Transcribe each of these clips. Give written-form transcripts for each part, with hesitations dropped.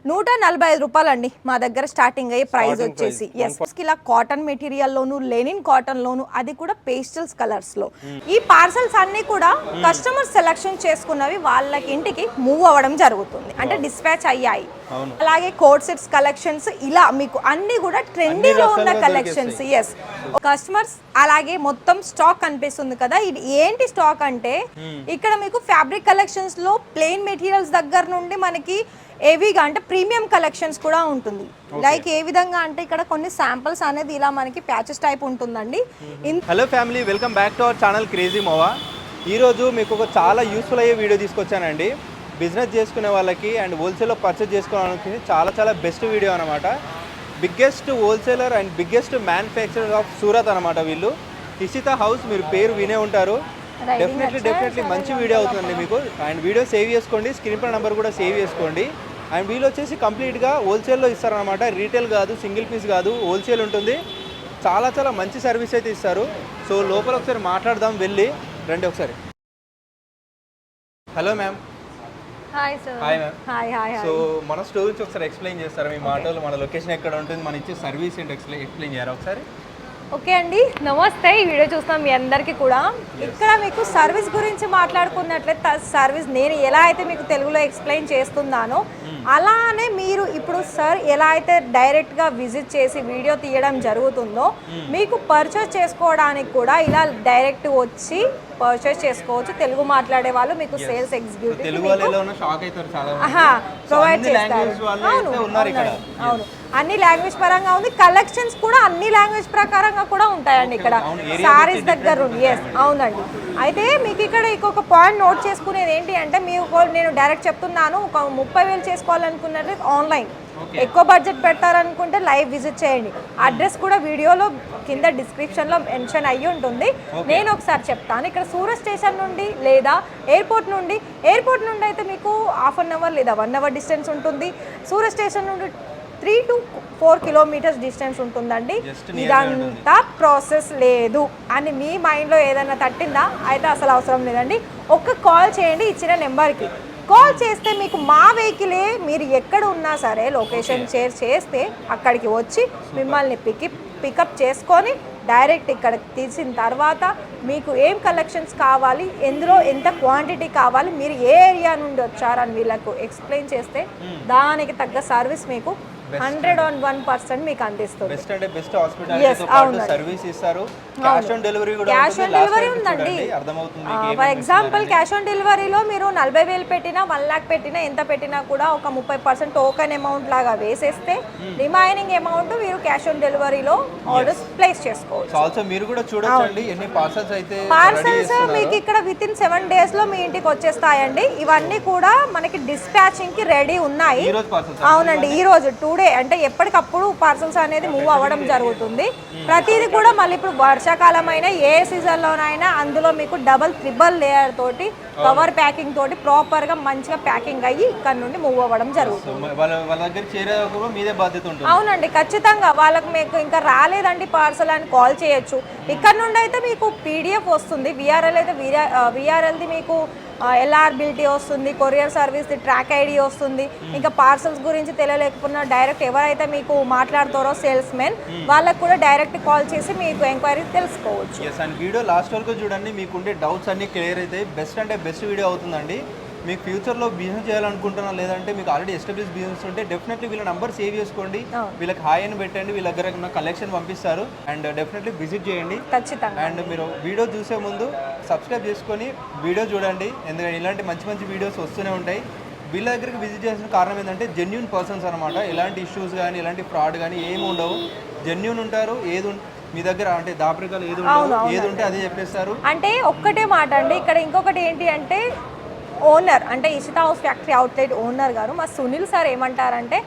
₹145 అండి మా దగ్గర స్టార్టింగ్ అయ్యే ప్రైస్ వచ్చేసి. ఇలా కాటన్ మెటీరియల్ లోను, లెనిన్ కాటన్ లోను, అది కూడా పేస్టల్స్ కలర్స్ లో. ఈ పార్సల్స్ అన్ని కూడా కస్టమర్ సెలెక్షన్ చేసుకున్నవి వాళ్ళకి ఇంటికి మూవ్ అవ్వడం జరుగుతుంది, అంటే డిస్పాచ్ అయ్యాయి. అలాగే కోట్ సెట్స్ కలెక్షన్స్, ఇలా మీకు అన్ని కూడా ట్రెండీలో ఉన్న కలెక్షన్స్. ఎస్, కస్టమర్స్ అలాగే మొత్తం స్టాక్ కనిపిస్తుంది కదా, ఇది ఏంటి స్టాక్ అంటే ఇక్కడ మీకు ఫ్యాబ్రిక్ కలెక్షన్స్ లో ప్లెయిన్ మెటీరియల్స్ దగ్గర నుండి మనకి హెవీగా అంటే ప్రీమియం కలెక్షన్స్ కూడా ఉంటుంది. లైక్ ఏ విధంగా అంటే ఇక్కడ కొన్ని శాంపిల్స్ అనేది ఇలా మనకి ప్యాచెస్ టైప్ ఉంటుందండి. Hello family, welcome back to our channel crazy మోవా. ఈరోజు మీకు ఒక చాలా యూస్ఫుల్ అయ్యే వీడియో తీసుకొచ్చానండి. బిజినెస్ చేసుకునే వాళ్ళకి అండ్ హోల్సేల్లో పర్చేస్ చేసుకోవడానికి చాలా బెస్ట్ వీడియో అనమాట. Biggest wholesaler and biggest manufacturer of Surat అనమాట వీళ్ళు. ఇషితా హౌస్, మీరు పేరు వినే ఉంటారు. డెఫినెట్లీ మంచి వీడియో అవుతుందండి మీకు. అండ్ వీడియో సేవ్ చేసుకోండి, స్క్రీన్ పై నెంబర్ కూడా సేవ్ చేసుకోండి. అండ్ వీళ్ళు వచ్చేసి కంప్లీట్గా హోల్సేల్లో ఇస్తారనమాట, రీటైల్ కాదు, సింగిల్ పీస్ కాదు, హోల్సేల్ ఉంటుంది. చాలా మంచి సర్వీస్ అయితే ఇస్తారు. సో లోపల ఒకసారి మాట్లాడదాం, వెళ్ళి రండి ఒకసారి. Hello ma'am. Hi sir. Hi ma'am. Hi. So మన స్టోర్ నుంచి ఒకసారి ఎక్స్ప్లెయిన్ చేస్తారా మీ మాటలు? మన లొకేషన్ ఎక్కడ ఉంటుంది, మన ఇచ్చే సర్వీస్ ఏంటి ఎక్స్ప్లెయిన్ చేయరా ఒకసారి? ఓకే అండి, నమస్తే. ఈ వీడియో చూస్తాం మీ అందరికీ కూడా. ఇక్కడ మీకు సర్వీస్ గురించి మాట్లాడుకున్నట్లయితే, సర్వీస్ నేను ఎలా అయితే మీకు తెలుగులో ఎక్స్ప్లెయిన్ చేస్తున్నానో అలానే మీరు ఇప్పుడు సార్ ఎలా అయితే డైరెక్ట్గా విజిట్ చేసి వీడియో తీయడం జరుగుతుందో, మీకు పర్చేస్ చేసుకోవడానికి కూడా ఇలా డైరెక్ట్ వచ్చి పర్చేస్ చేసుకోవచ్చు. తెలుగు మాట్లాడే వాళ్ళు మీకు సేల్స్ ఎగ్జిక్యూటివ్ ప్రొవైడ్ చేస్తారు. అవును, అన్ని లాంగ్వేజ్ పరంగా ఉంది. కలెక్షన్స్ కూడా అన్ని లాంగ్వేజ్ ప్రకారంగా కూడా ఉంటాయండి ఇక్కడ సారీస్ దగ్గర ఉంది. ఎస్, అవునండి. అయితే మీకు ఇక్కడ ఇంకొక పాయింట్ నోట్ చేసుకునేది ఏంటి అంటే, మీకు నేను డైరెక్ట్ చెప్తున్నాను, ఒక 30,000 చేసుకోవాలనుకున్నట్లయితే ఆన్లైన్, ఎక్కువ బడ్జెట్ పెట్టారనుకుంటే లైవ్ విజిట్ చేయండి. అడ్రస్ కూడా వీడియోలో కింద డిస్క్రిప్షన్లో మెన్షన్ అయ్యి ఉంటుంది. నేను ఒకసారి చెప్తాను. ఇక్కడ సూరత్ స్టేషన్ నుండి లేదా ఎయిర్పోర్ట్ నుండి అయితే మీకు ½ అన్ అవర్ లేదా 1 అవర్ డిస్టెన్స్ ఉంటుంది. సూరత్ స్టేషన్ నుండి 3 to 4 కిలోమీటర్స్ డిస్టెన్స్ ఉంటుందండి. ఇదంతా ప్రాసెస్ లేదు అని మీ మైండ్లో ఏదైనా తట్టిందా? అయితే అసలు అవసరం లేదండి. ఒక్క కాల్ చేయండి ఇచ్చిన నెంబర్కి. కాల్ చేస్తే మీకు మా వెహికలే, మీరు ఎక్కడ ఉన్నా సరే లొకేషన్ షేర్ చేస్తే అక్కడికి వచ్చి మిమ్మల్ని పికప్ చేసుకొని డైరెక్ట్ ఇక్కడ తీసిన తర్వాత మీకు ఏం కలెక్షన్స్ కావాలి, ఎందులో ఎంత క్వాంటిటీ కావాలి, మీరు ఏ ఏరియా నుండి వచ్చారని వీళ్ళకు ఎక్స్ప్లెయిన్ చేస్తే దానికి తగ్గ సర్వీస్ మీకు 101% మీకు అందిస్తుంది. బెస్ట్ అంటే బెస్ట్ హాస్పిటాలిటీతో పాటు సర్వీస్ ఇస్తారు. క్యాష్ ఆన్ డెలివరీ కూడా ఉంటుంది. క్యాష్ ఆన్ డెలివరీ ఉందండి. అర్థమవుతుంది. ఫర్ ఎగ్జాంపుల్ క్యాష్ ఆన్ డెలివరీలో మీరు 40,000 పెట్టినా, 1 lakh పెట్టినా, ఎంత పెట్టినా కూడా ఒక 30% టోకెన్ అమౌంట్ లాగా వేసేస్తే రిమైనింగ్ అమౌంట్ మీరు క్యాష్ ఆన్ డెలివరీలో ఆర్డర్స్ ప్లేస్ చేసుకోవచ్చు. ఆల్సో మీరు కూడా చూడొచ్చండి ఎన్ని పార్సల్స్ అయితే. పార్సల్స్ మీకు ఇక్కడ విత్ ఇన్ 7 days లో మీ ఇంటికి వచ్చేస్తాయండి. ఇవన్నీ కూడా మనకి డిస్పాచింగ్ కి రెడీ ఉన్నాయి. అవునండి, ఈ రోజు టుడే అంటే ఎప్పటికప్పుడు పార్సల్స్ అనేది మూవ్ అవ్వడం జరుగుతుంది. ప్రతిదీ కూడా మళ్ళీ ఇప్పుడు వర్షాకాలం అయినా ఏ సీజన్లోనైనా అందులో మీకు డబల్ ట్రిబల్ లేయర్ తోటి కవర్ ప్యాకింగ్ తోటి ప్రాపర్ గా మంచిగా ప్యాకింగ్ అయ్యి ఇక్కడ నుండి మూవ్ అవ్వడం జరుగుతుంది. అవునండి, ఖచ్చితంగా. వాళ్ళకి మీకు ఇంకా రాలేదండి పార్సల్ అని కాల్ చేయొచ్చు. ఇక్కడ నుండి అయితే మీకు PDF వస్తుంది, విఆర్ఎల్ అయితే విఆర్ఎల్ది మీకు ఎల్ఆర్బిలిటీ వస్తుంది, కొరియర్ సర్వీస్ ట్రాక్ ID వస్తుంది. ఇంకా పార్సల్స్ గురించి తెలియలేకపోయినా డైరెక్ట్ ఎవరైతే మీకు మాట్లాడతారో సేల్స్ మెన్, వాళ్ళకు కూడా డైరెక్ట్ కాల్ చేసి మీకు ఎంక్వైరీ తెలుసుకోవచ్చు. వీడియో లాస్ట్ వరకు చూడండి, మీకుండే డౌట్స్ అన్ని క్లియర్ అయితే బెస్ట్ అంటే బెస్ట్ వీడియో అవుతుందండి. మీకు ఫ్యూచర్లో బిజినెస్ చేయాలనుకుంటున్నా, లేదంటే మీకు ఆల్రెడీ ఎస్టాబ్లిష్ బిజినెస్ ఉంటే డెఫినెట్లీ వీళ్ళ నంబర్ సేవ్ చేసుకోండి, వీళ్ళకి హాయ్ అని పెట్టండి, వీళ్ళ దగ్గర ఉన్న కలెక్షన్ పంపిస్తారు. అండ్ డెఫినెట్లీ విజిట్ చేయండి ఖచ్చితంగా. అండ్ మీరు వీడియో చూసే ముందు సబ్స్క్రైబ్ చేసుకొని వీడియో చూడండి, ఎందుకంటే ఇలాంటి మంచి వీడియోస్ వస్తూనే ఉంటాయి. వీళ్ళ దగ్గరికి విజిట్ చేసిన కారణం ఏంటంటే జెన్యూన్ పర్సన్స్ అనమాట. ఎలాంటి ఇష్యూస్ కానీ ఎలాంటి ఫ్రాడ్ కానీ ఏమి ఉండవు, జెన్యూన్ ఉంటారు. మీ దగ్గర అంటే దాపరికాలు ఏది ఉంటే అదే చెప్పేస్తారు. అంటే ఒక్కటే మాట అండి, ఇక్కడ ఇంకొకటి ఏంటి అంటే ఓనర్ అంటే Ishita house factory outlet owner గారు మా సునీల్ సార్ ఏమంటారంటే,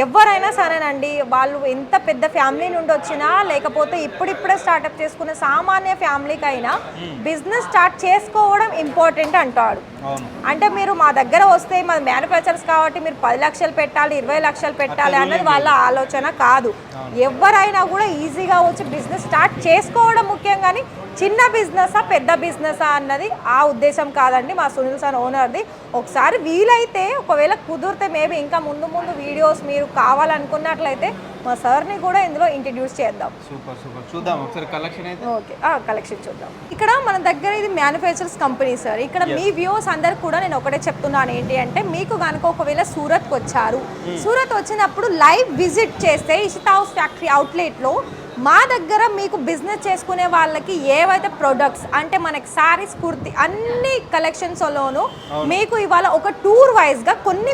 ఎవరైనా సరేనండి, వాళ్ళు ఎంత పెద్ద ఫ్యామిలీ నుండి వచ్చినా లేకపోతే ఇప్పుడిప్పుడే స్టార్ట్అప్ చేసుకునే సామాన్య ఫ్యామిలీకి అయినా బిజినెస్ స్టార్ట్ చేసుకోవడం ఇంపార్టెంట్ అంటాడు. అంటే మీరు మా దగ్గర వస్తే మా మ్యానుఫ్యాక్చర్స్ కాబట్టి మీరు 10 లక్షలు పెట్టాలి 20 లక్షలు పెట్టాలి అన్నది వాళ్ళ ఆలోచన కాదు. ఎవరైనా కూడా ఈజీగా వచ్చి బిజినెస్ స్టార్ట్ చేసుకోవడం ముఖ్యం, కానీ చిన్న బిజినెసా పెద్ద బిజినెసా అన్నది ఆ ఉద్దేశం కాదండి మా సునీల్ సార్ ఓనర్ది. ఒకసారి వీలైతే ఒకవేళ కుదిరితే మేబీ ఇంకా ముందు ముందు వీడియోస్ మీరు కావాలనుకున్నట్లయితే మా సార్ని కూడా ఇందులో ఇంట్రడ్యూస్ చేద్దాం. సూపర్ సూపర్, చూద్దాం ఒకసారి కలెక్షన్ అయితే. ఓకే, కలెక్షన్ చూద్దాం. ఇక్కడ మన దగ్గర ఇది మ్యానుఫ్యాక్చర్స్ కంపెనీ సార్. ఇక్కడ మీ వ్యూవర్స్ అందరికి కూడా నేను ఒకటే చెప్తున్నాను ఏంటి అంటే, మీకు కనుక ఒకవేళ సూరత్కి వచ్చారు, సూరత్ వచ్చినప్పుడు లైవ్ విజిట్ చేస్తే ఇషితా హౌస్ ఫ్యాక్టరీ అవుట్లెట్లో మా దగ్గర మీకు బిజినెస్ చేసుకునే వాళ్ళకి ఏవైతే ప్రొడక్ట్స్ అంటే మనకి సారీస్ కుర్తి అన్ని కలెక్షన్స్లోనూ మీకు ఇవాళ ఒక టూర్ వైజ్గా కొన్ని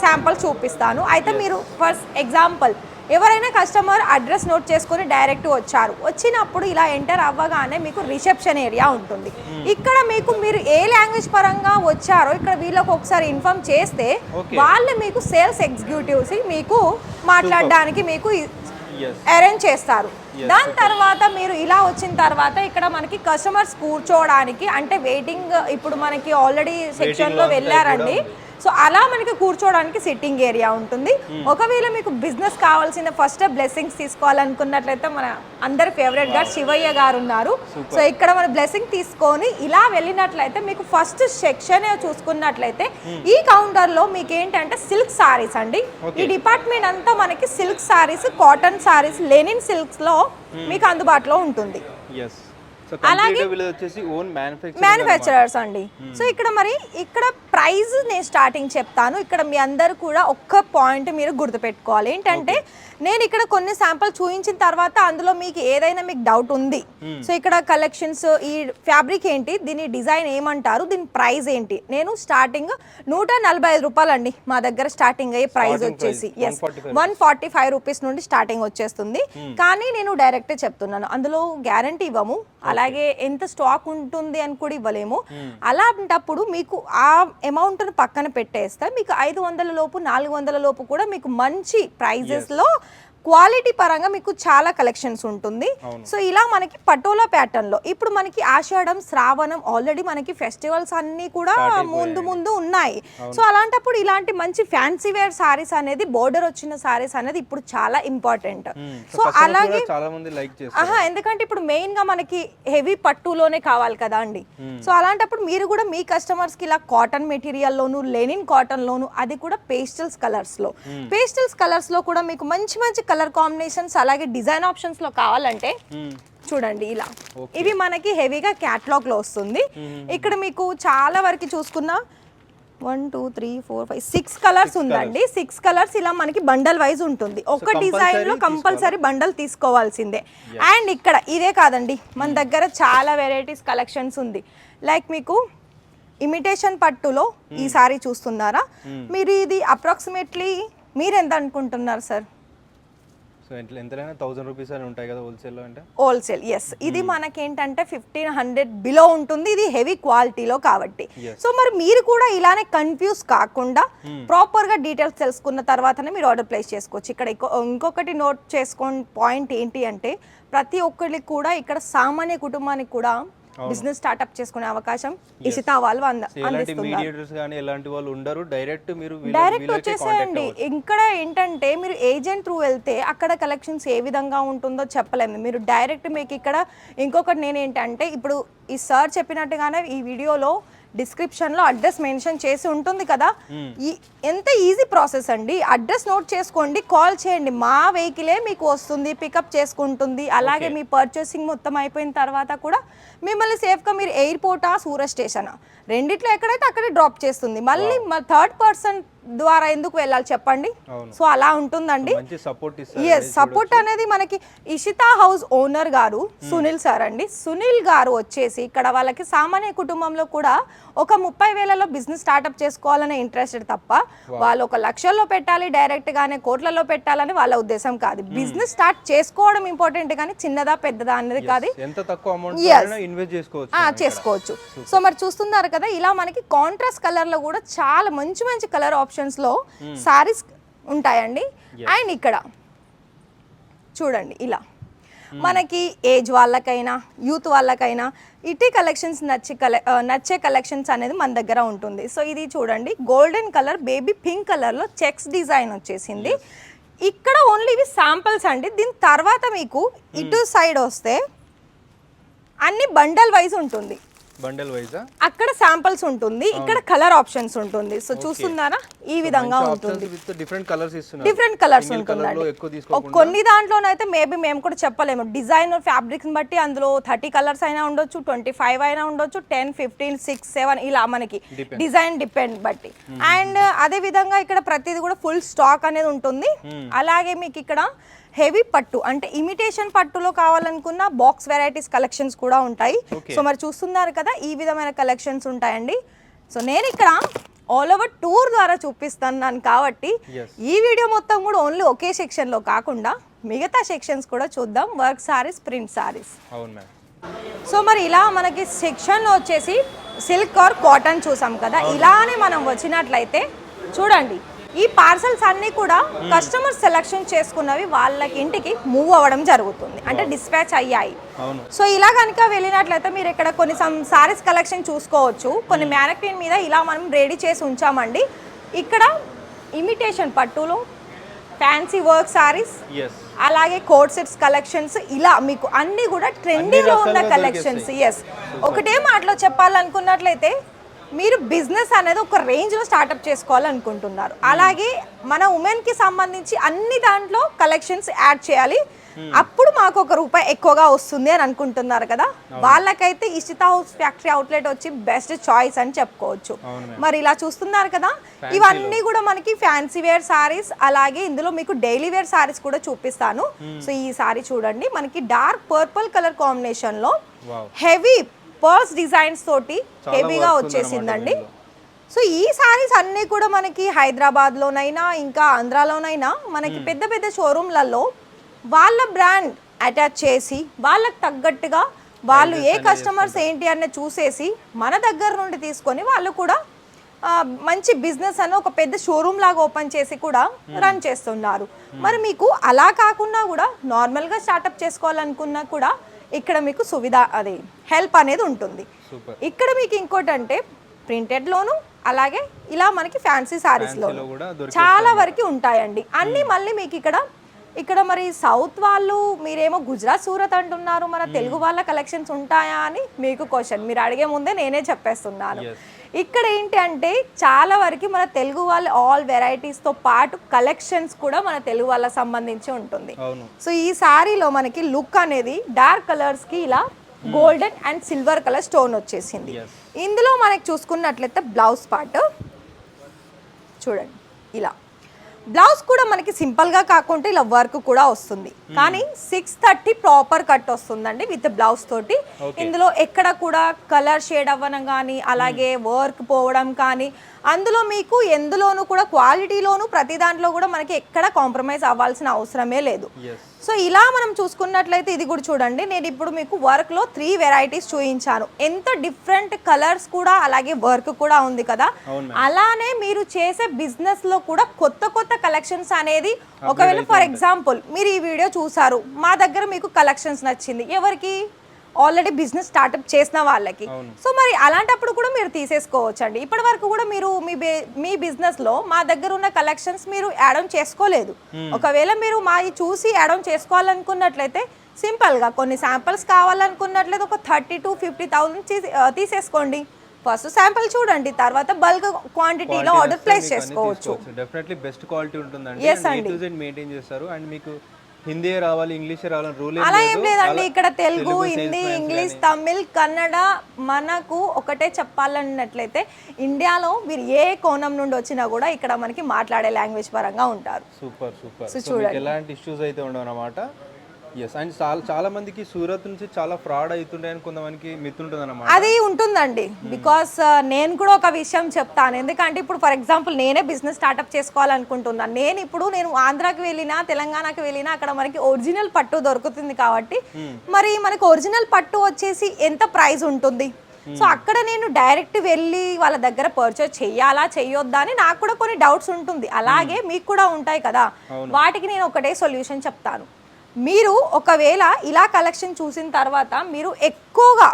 శాంపుల్ చూపిస్తాను. అయితే మీరు ఫస్ట్ ఎగ్జాంపుల్ ఎవరైనా కస్టమర్ అడ్రస్ నోట్ చేసుకొని డైరెక్ట్ వచ్చారు, వచ్చినప్పుడు ఇలా ఎంటర్ అవ్వగానే మీకు రిసెప్షన్ ఏరియా ఉంటుంది. ఇక్కడ మీకు మీరు ఏ లాంగ్వేజ్ పరంగా వచ్చారో ఇక్కడ వీళ్ళకి ఒకసారి ఇన్ఫార్మ్ చేస్తే వాళ్ళు మీకు సేల్స్ ఎగ్జిక్యూటివ్స్ మీకు మాట్లాడడానికి మీకు అరేంజ్ చేస్తారు. దాని తర్వాత మీరు ఇలా వచ్చిన తర్వాత ఇక్కడ మనకి కస్టమర్స్ కూర్చోవడానికి అంటే వెయిటింగ్, ఇప్పుడు మనకి ఆల్రెడీ సెక్షన్లో వెళ్ళారండి, సో అలా మనకి కూర్చోవడానికి సిట్టింగ్ ఏరియా ఉంటుంది. ఒకవేళ మీకు బిజినెస్ కావాల్సిన ఫస్ట్ బ్లెస్సింగ్స్ తీసుకోవాలనుకున్నట్లయితే మన అందరి ఫేవరెట్ గా శివయ్య గారు ఉన్నారు. సో ఇక్కడ మన బ్లెస్సింగ్ తీసుకొని ఇలా వెళ్ళినట్లయితే మీకు ఫస్ట్ సెక్షన్ చూసుకున్నట్లయితే ఈ కౌంటర్ లో మీకు ఏంటంటే సిల్క్ సారీస్ అండి. ఈ డిపార్ట్మెంట్ అంతా మనకి silk sarees, cotton sarees, linen silks లో మీకు అందుబాటులో ఉంటుంది. అలాగే మ్యానుఫ్యాక్చరర్స్ అండి. సో ఇక్కడ మరి ఇక్కడ ప్రైస్ నేను స్టార్టింగ్ చెప్తాను. ఇక్కడ మీ అందరు కూడా ఒక్క పాయింట్ మీరు గుర్తుపెట్టుకోవాలి ఏంటంటే, నేను ఇక్కడ కొన్ని శాంపుల్ చూపించిన తర్వాత అందులో మీకు ఏదైనా మీకు డౌట్ ఉంది, సో ఇక్కడ కలెక్షన్స్ ఈ ఫ్యాబ్రిక్ ఏంటి, దీని డిజైన్ ఏమంటారు, దీని ప్రైస్ ఏంటి, నేను స్టార్టింగ్ 145 రూపాయలు అండి మా దగ్గర స్టార్టింగ్ అయ్యే ప్రైస్ వచ్చేసి. ఎస్, 145 రూపీస్ నుండి స్టార్టింగ్ వచ్చేస్తుంది. కానీ నేను డైరెక్ట్ చెప్తున్నాను, అందులో గ్యారంటీ ఇవ్వము, అలాగే ఎంత స్టాక్ ఉంటుంది అని కూడా ఇవ్వలేము. అలాంటప్పుడు మీకు ఆ అమౌంట్ను పక్కన పెట్టేస్తే మీకు 500 లోపు 400 లోపు కూడా మీకు మంచి ప్రైజెస్లో క్వాలిటీ పరంగా మీకు చాలా కలెక్షన్స్ ఉంటుంది. సో ఇలా మనకి పటోలా ప్యాటర్న్ లో ఇప్పుడు మనకి ఆషాఢం, శ్రావణం ఆల్రెడీ మనకి ఫెస్టివల్స్ అన్ని కూడా ముందు ఉన్నాయి. సో అలాంటప్పుడు ఇలాంటి మంచి ఫ్యాన్సీ వేర్ సారీస్ అనేది, బోర్డర్ వచ్చిన సారీస్ అనేది ఇప్పుడు చాలా ఇంపార్టెంట్. సో అలాగే ఎందుకంటే ఇప్పుడు మెయిన్ గా మనకి హెవీ పట్టులోనే కావాలి కదా అండి. సో అలాంటప్పుడు మీరు కూడా మీ కస్టమర్స్ కి ఇలా కాటన్ మెటీరియల్ లోను, లెనిన్ కాటన్ లోను, అది కూడా పేస్టల్స్ కలర్స్ లో కూడా మీకు మంచి కలర్ కాంబినేషన్స్ అలాగే డిజైన్ ఆప్షన్స్ లో కావాలంటే చూడండి ఇలా ఇవి మనకి హెవీగా క్యాటలాగ్ లో వస్తుంది. ఇక్కడ మీకు చాలా వరకు చూసుకున్న 1 2 3 4 5 6 కలర్స్ ఉందండి. 6 కలర్స్ ఇలా మనకి బండల్ వైజ్ ఉంటుంది. ఒక డిజైన్ లో కంపల్సరీ బండల్ తీసుకోవాల్సిందే. అండ్ ఇక్కడ ఇదే కాదండి, మన దగ్గర చాలా వెరైటీస్ కలెక్షన్స్ ఉంది. లైక్ మీకు ఇమిటేషన్ పట్టులో ఈ సారీ చూస్తున్నారా మీరు, ఇది అప్రాక్సిమేట్లీ మీరు ఎంత అనుకుంటున్నారు సార్? సో ఎంతైనా 1000 రూపీస్ అని ఉంటాయి కదా హోల్సేల్లో అంటే? Wholesale, yes. ఇది మనకేంటంటే 1500 బిలో ఉంటుంది, ఇది హెవీ క్వాలిటీలో కాబట్టి. సో మరి మీరు కూడా ఇలానే కన్ఫ్యూజ్ కాకుండా ప్రాపర్గా డీటెయిల్స్ తెలుసుకున్న తర్వాతనే మీరు ఆర్డర్ ప్లేస్ చేసుకోవచ్చు. ఇక్కడ ఇంకొకటి నోట్ చేసుకోండి పాయింట్ ఏంటి అంటే, ప్రతి ఒక్కరికి కూడా ఇక్కడ సామాన్య కుటుంబానికి కూడా బిజినెస్ స్టార్ట్అప్ చేసుకునే అవకాశం ఇషితా వాళ్ళు డైరెక్ట్ వచ్చేసేయండి. ఇక్కడ ఏంటంటే మీరు ఏజెంట్ త్రూ వెళ్తే అక్కడ కలెక్షన్స్ ఏ విధంగా ఉంటుందో చెప్పలేము. మీరు డైరెక్ట్ మీకు ఇక్కడ ఇంకొకటి నేను ఏంటంటే, ఇప్పుడు ఈ సార్ చెప్పినట్టుగానే ఈ వీడియోలో డిస్క్రిప్షన్లో అడ్రస్ మెన్షన్ చేసి ఉంటుంది కదా, ఎంత ఈజీ ప్రాసెస్ అండి. అడ్రస్ నోట్ చేసుకోండి, కాల్ చేయండి, మా వెహికలే మీకు వస్తుంది, పికప్ చేసుకుంటుంది. అలాగే మీ పర్చేసింగ్ మొత్తం అయిపోయిన తర్వాత కూడా మిమ్మల్ని సేఫ్గా మీరు ఎయిర్పోర్టా సూరత్ స్టేషనా రెండిట్లో ఎక్కడైతే అక్కడే డ్రాప్ చేస్తుంది. మళ్ళీ థర్డ్ పర్సన్ ద్వారా ఎందుకు వెళ్ళాలి చెప్పండి. సో అలా ఉంటుందండి. ఎస్, సపోర్ట్ అనేది మనకి ఇషితా హౌస్ ఓనర్ గారు సునీల్ సార్ అండి. సునీల్ గారు వచ్చేసి ఇక్కడ వాళ్ళకి సామాన్య కుటుంబంలో కూడా ఒక 30,000లో బిజినెస్ స్టార్ట్అప్ చేసుకోవాలనే ఇంట్రెస్టెడ్ తప్ప వాళ్ళు 1 లక్షల్లో పెట్టాలి డైరెక్ట్ గానే కోట్లలో పెట్టాలని వాళ్ళ ఉద్దేశం కాదు. బిజినెస్ స్టార్ట్ చేసుకోవడం ఇంపార్టెంట్ కానీ చిన్నదా పెద్దదా అనేది కాదు, చేసుకోవచ్చు. సో మరి చూస్తున్నారు కదా, ఇలా మనకి కాంట్రాస్ట్ కలర్ లో కూడా చాలా మంచి కలర్ ఆప్షన్స్ లో సారీస్ ఉంటాయండి. అండ్ ఇక్కడ చూడండి ఇలా మనకి ఏజ్ వాళ్ళకైనా యూత్ వాళ్ళకైనా ఇటీ కలెక్షన్స్ నచ్చే కలెక్షన్స్ అనేది మన దగ్గర ఉంటుంది. సో ఇది చూడండి గోల్డెన్ కలర్ బేబీ పింక్ కలర్లో చెక్స్ డిజైన్ వచ్చేసింది. ఇక్కడ ఓన్లీ ఇవి శాంపిల్స్ అండి. దీని తర్వాత మీకు ఇటు సైడ్ వస్తే అన్ని బండల్ వైజ్ ఉంటుంది. బండల్ వైజా అక్కడ శాంపిల్స్ ఉంటుంది, ఇక్కడ కలర్ ఆప్షన్స్ ఉంటుంది. సో చూస్తున్నారా ఈ విధంగా ఉంటుంది. డిఫరెంట్ కలర్స్ ఇస్తున్నారు, డిఫరెంట్ కలర్స్ ఉంటుందండి. కొన్ని దాంట్లోనైతే మేబీ మేము కూడా చెప్పలేము, డిజైన్ ఫ్యాబ్రిక్స్ బట్టి అందులో 30 కలర్స్ అయినా ఉండొచ్చు, 25 అయినా ఉండొచ్చు, 10, 15, 6, 7 ఇలా మనకి డిజైన్ డిపెండ్ బట్టి. అండ్ అదే విధంగా ఇక్కడ ప్రతిదీ కూడా ఫుల్ స్టాక్ అనేది ఉంటుంది. అలాగే మీకు ఇక్కడ హెవీ పట్టు అంటే ఇమిటేషన్ పట్టులో కావాలనుకున్న బాక్స్ వెరైటీస్ కలెక్షన్స్ కూడా ఉంటాయి. సో మరి చూస్తున్నారు కదా ఈ విధమైన కలెక్షన్స్ ఉంటాయండి. సో నేను ఇక్కడ ఆల్ ఓవర్ టూర్ ద్వారా చూపిస్తున్నాను కాబట్టి ఈ వీడియో మొత్తం కూడా ఓన్లీ ఒకే సెక్షన్లో కాకుండా మిగతా సెక్షన్స్ కూడా చూద్దాం. Work saris, print saris. So మరి ఇలా మనకి సెక్షన్లో వచ్చేసి సిల్క్ ఆర్ కాటన్ చూసాం కదా. ఇలానే మనం వచ్చినట్లయితే చూడండి ఈ పార్సల్స్ అన్నీ కూడా కస్టమర్ సెలెక్షన్ చేసుకున్నవి వాళ్ళకి ఇంటికి మూవ్ అవ్వడం జరుగుతుంది, అంటే డిస్పాచ్ అయ్యాయి. సో ఇలా కనుక వెళ్ళినట్లయితే మీరు ఇక్కడ కొన్ని సారీస్ కలెక్షన్ చూసుకోవచ్చు. కొన్ని మ్యానక్విన్ మీద ఇలా మనం రెడీ చేసి ఉంచామండి. ఇక్కడ ఇమిటేషన్ పట్టులో ఫ్యాన్సీ వర్క్ సారీస్, అలాగే కోట్ సెట్స్ కలెక్షన్స్, ఇలా మీకు అన్ని కూడా ట్రెండీలో ఉన్న కలెక్షన్స్. ఒకటే మాటలో చెప్పాలనుకున్నట్లయితే మీరు బిజినెస్ అనేది ఒక రేంజ్లో స్టార్ట్అప్ చేసుకోవాలనుకుంటున్నారు, అలాగే మన ఉమెన్కి సంబంధించి అన్ని దాంట్లో కలెక్షన్స్ యాడ్ చేయాలి, అప్పుడు మాకు ₹1 ఎక్కువగా వస్తుంది అని అనుకుంటున్నారు కదా, వాళ్ళకైతే ఇషిత హౌస్ ఫ్యాక్టరీ అవుట్లెట్ వచ్చి బెస్ట్ చాయిస్ అని చెప్పుకోవచ్చు. మరి ఇలా చూస్తున్నారు కదా ఇవన్నీ కూడా మనకి ఫ్యాన్సీ వేర్ సారీస్, అలాగే ఇందులో మీకు డైలీ వేర్ సారీస్ కూడా చూపిస్తాను. సో ఈ సారీ చూడండి మనకి డార్క్ పర్పుల్ కలర్ కాంబినేషన్లో హెవీ పర్ల్స్ డిజైన్స్ తోటి హెవీగా వచ్చేసిందండి. సో ఈ సారీస్ అన్నీ కూడా మనకి హైదరాబాద్లోనైనా ఇంకా ఆంధ్రాలోనైనా మనకి పెద్ద పెద్ద షోరూమ్లలో వాళ్ళ బ్రాండ్ అటాచ్ చేసి వాళ్ళకి తగ్గట్టుగా వాళ్ళు ఏ కస్టమర్స్ ఏంటి అనే చూసేసి మన దగ్గర నుండి తీసుకొని వాళ్ళు కూడా మంచి బిజినెస్ అని ఒక పెద్ద షోరూమ్ లాగా ఓపెన్ చేసి కూడా రన్ చేస్తున్నారు. మరి మీకు అలా కాకుండా కూడా నార్మల్గా స్టార్ట్అప్ చేసుకోవాలనుకున్నా కూడా ఇక్కడ మీకు సువిధ అదే హెల్ప్ అనేది ఉంటుంది. ఇక్కడ మీకు ఇంకోటి అంటే ప్రింటెడ్లోను అలాగే ఇలా మనకి ఫ్యాన్సీ సారీస్లో చాలా వరకు ఉంటాయండి అన్నీ. మళ్ళీ మీకు ఇక్కడ మరి సౌత్ వాళ్ళు మీరేమో గుజరాత్ సూరత్ అంటున్నారు, మన తెలుగు వాళ్ళ కలెక్షన్స్ ఉంటాయా అని మీకు క్వశ్చన్. మీరు అడిగే ముందే నేనే చెప్పేస్తున్నాను. ఇక్కడ ఏంటి అంటే చాలా వరకు మన తెలుగు వాళ్ళ ఆల్ వెరైటీస్తో పాటు కలెక్షన్స్ కూడా మన తెలుగు వాళ్ళకి సంబంధించి ఉంటుంది. సో ఈ సారీలో మనకి లుక్ అనేది డార్క్ కలర్స్కి ఇలా golden and silver colour stone వచ్చేసింది. ఇందులో మనకి చూసుకున్నట్లయితే బ్లౌజ్ పార్ట్ చూడండి ఇలా బ్లౌజ్ కూడా మనకి సింపుల్గా కాకుండా ఇలా వర్క్ కూడా వస్తుంది, కానీ 630 ప్రాపర్ కట్ వస్తుందండి విత్ బ్లౌజ్ తోటి. ఇందులో ఎక్కడ కూడా కలర్ షేడ్ అవ్వడం కానీ అలాగే వర్క్ పోవడం కానీ అందులో మీకు ఎందులోనూ కూడా క్వాలిటీలోనూ ప్రతి దాంట్లో కూడా మనకి ఎక్కడ కాంప్రమైజ్ అవ్వాల్సిన అవసరమే లేదు. సో ఇలా మనం చూసుకున్నట్లయితే ఇది కూడా చూడండి, నేను ఇప్పుడు మీకు వర్క్లో 3 వెరైటీస్ చూపించాను. ఎంత డిఫరెంట్ కలర్స్ కూడా అలాగే వర్క్ కూడా ఉంది కదా. అలానే మీరు చేసే బిజినెస్లో కూడా కొత్త కొత్త కలెక్షన్స్ అనేది ఒకవేళ ఫర్ ఎగ్జాంపుల్ మీరు ఈ వీడియో చూసారు, మా దగ్గర మీకు కలెక్షన్స్ నచ్చింది, ఎవరికి ఆల్రెడీ బిజినెస్ స్టార్ట్అప్ చేసిన వాళ్ళకి. సో మరి అలాంటప్పుడు కూడా మీరు తీసేసుకోవచ్చు అండి. ఇప్పటి వరకు కూడా మీరు మీ బిజినెస్లో మా దగ్గర ఉన్న కలెక్షన్స్ మీరు యాడ్ ఆన్ చేసుకోలేదు. ఒకవేళ మీరు మా చూసి యాడ్ ఆన్ చేసుకోవాలనుకున్నట్లయితే సింపుల్గా కొన్ని శాంపిల్స్ కావాలనుకున్నట్లయితే ఒక 30,000 to 50,000 తీసేసుకోండి. ఫస్ట్ శాంపిల్ చూడండి, తర్వాత బల్క్ క్వాంటిటీలో ఆర్డర్ ప్లేస్ చేసుకోవచ్చు. డెఫినెట్లీ బెస్ట్ క్వాలిటీ ఉంటుందండి. మెయింటైన్ చేస్తారు. అండ్ మీకు హిందీ రావాలి ఇంగ్లీష్ రావాలి రూల్ అలా ఏం లేదండి. ఇక్కడ తెలుగు, హిందీ, ఇంగ్లీష్, తమిళ్, కన్నడ, మనకు ఒకటే చెప్పాలన్నట్లయితే ఇండియాలో మీరు ఏ కోణం నుండి వచ్చినా కూడా ఇక్కడ మనకి మాట్లాడే లాంగ్వేజ్ పరంగా ఉంటారు. Super super. సో చూడండి ఎలాంటి ఇష్యూస్ అయితే ఉండవు అన్నమాట. ఎస్. అండ్ చాలా మందికి సూరత్ నుంచి చాలా ఫ్రాడ్ అవుతుండే అని కొంతమందికి మిత్ ఉంటుంది అన్నమాట. అది ఉంటుందండి. బికాస్ నేను కూడా ఒక విషయం చెప్తాను. ఎందుకంటే ఇప్పుడు ఫర్ ఎగ్జాంపుల్ నేనే బిజినెస్ స్టార్ట్అప్ చేసుకోవాలనుకుంటున్నాను. నేను ఆంధ్రాకి వెళ్ళినా తెలంగాణకి వెళ్ళినా అక్కడ మనకి ఒరిజినల్ పట్టు దొరుకుతుంది కాబట్టి మరి మనకి ఒరిజినల్ పట్టు వచ్చేసి ఎంత ప్రైస్ ఉంటుంది, సో అక్కడ నేను డైరెక్ట్ వెళ్ళి వాళ్ళ దగ్గర పర్చేస్ చెయ్యాలా చెయ్యొద్దా అని నాకు కూడా కొన్ని డౌట్స్ ఉంటుంది, అలాగే మీకు కూడా ఉంటాయి కదా. వాటికి నేను ఒకటే సొల్యూషన్ చెప్తాను. మీరు ఒకవేళ ఇలా కలెక్షన్ చూసిన తర్వాత మీరు ఎక్కువగా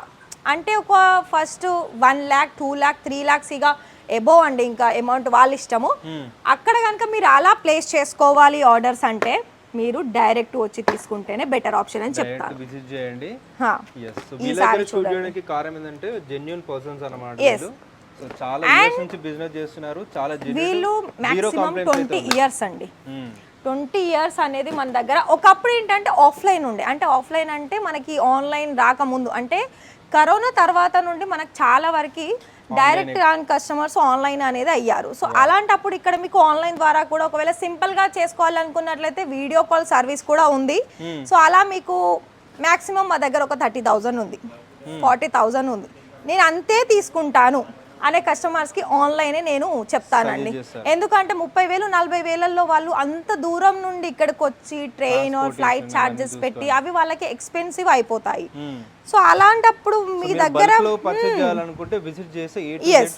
అంటే ఒక ఫస్ట్ 1 lakh 2 lakh 3 lakhs ఇక ఎబో అండి, ఇంకా అమౌంట్ వాళ్ళ ఇష్టము. అక్కడ కనుక మీరు అలా ప్లేస్ చేసుకోవాలి ఆర్డర్స్ అంటే మీరు డైరెక్ట్ వచ్చి తీసుకుంటేనే బెటర్ ఆప్షన్ అని చెప్తాను. విజిట్ చేయండి. ఈసారి చూడడానికి కారణం ఏంటంటే జెన్యూన్ పర్సన్స్ అన్నమాట. సో చాలా ఇయర్స్ నుంచి బిజినెస్ చేస్తున్నారు, చాలా వీళ్ళు మాక్సిమం 20 years అండి. 20 years అనేది మన దగ్గర. ఒకప్పుడు ఏంటంటే ఆఫ్లైన్ ఉండే, అంటే ఆఫ్లైన్ అంటే మనకి ఆన్లైన్ రాకముందు, అంటే కరోనా తర్వాత నుండి మనకు చాలా వరకు డైరెక్ట్ కస్టమర్స్ ఆన్లైన్ అనేది అయ్యారు. సో అలాంటప్పుడు ఇక్కడ మీకు ఆన్లైన్ ద్వారా కూడా ఒకవేళ సింపుల్గా చేసుకోవాలనుకున్నట్లయితే వీడియో కాల్ సర్వీస్ కూడా ఉంది. సో అలా మీకు మ్యాక్సిమం మా దగ్గర ఒక 30,000 ఉంది, 40,000 ఉంది, నేను అంతే తీసుకుంటాను అనే కస్టమర్స్కి ఆన్లైనే నేను చెప్తానండి. ఎందుకంటే 30,000 40,000 వాళ్ళు అంత దూరం నుండి ఇక్కడికి వచ్చి ట్రైన్ ఫ్లైట్ ఛార్జెస్ పెట్టి అవి వాళ్ళకి ఎక్స్పెన్సివ్ అయిపోతాయి. సో అలాంటప్పుడు మీ దగ్గర విజిట్ చేసి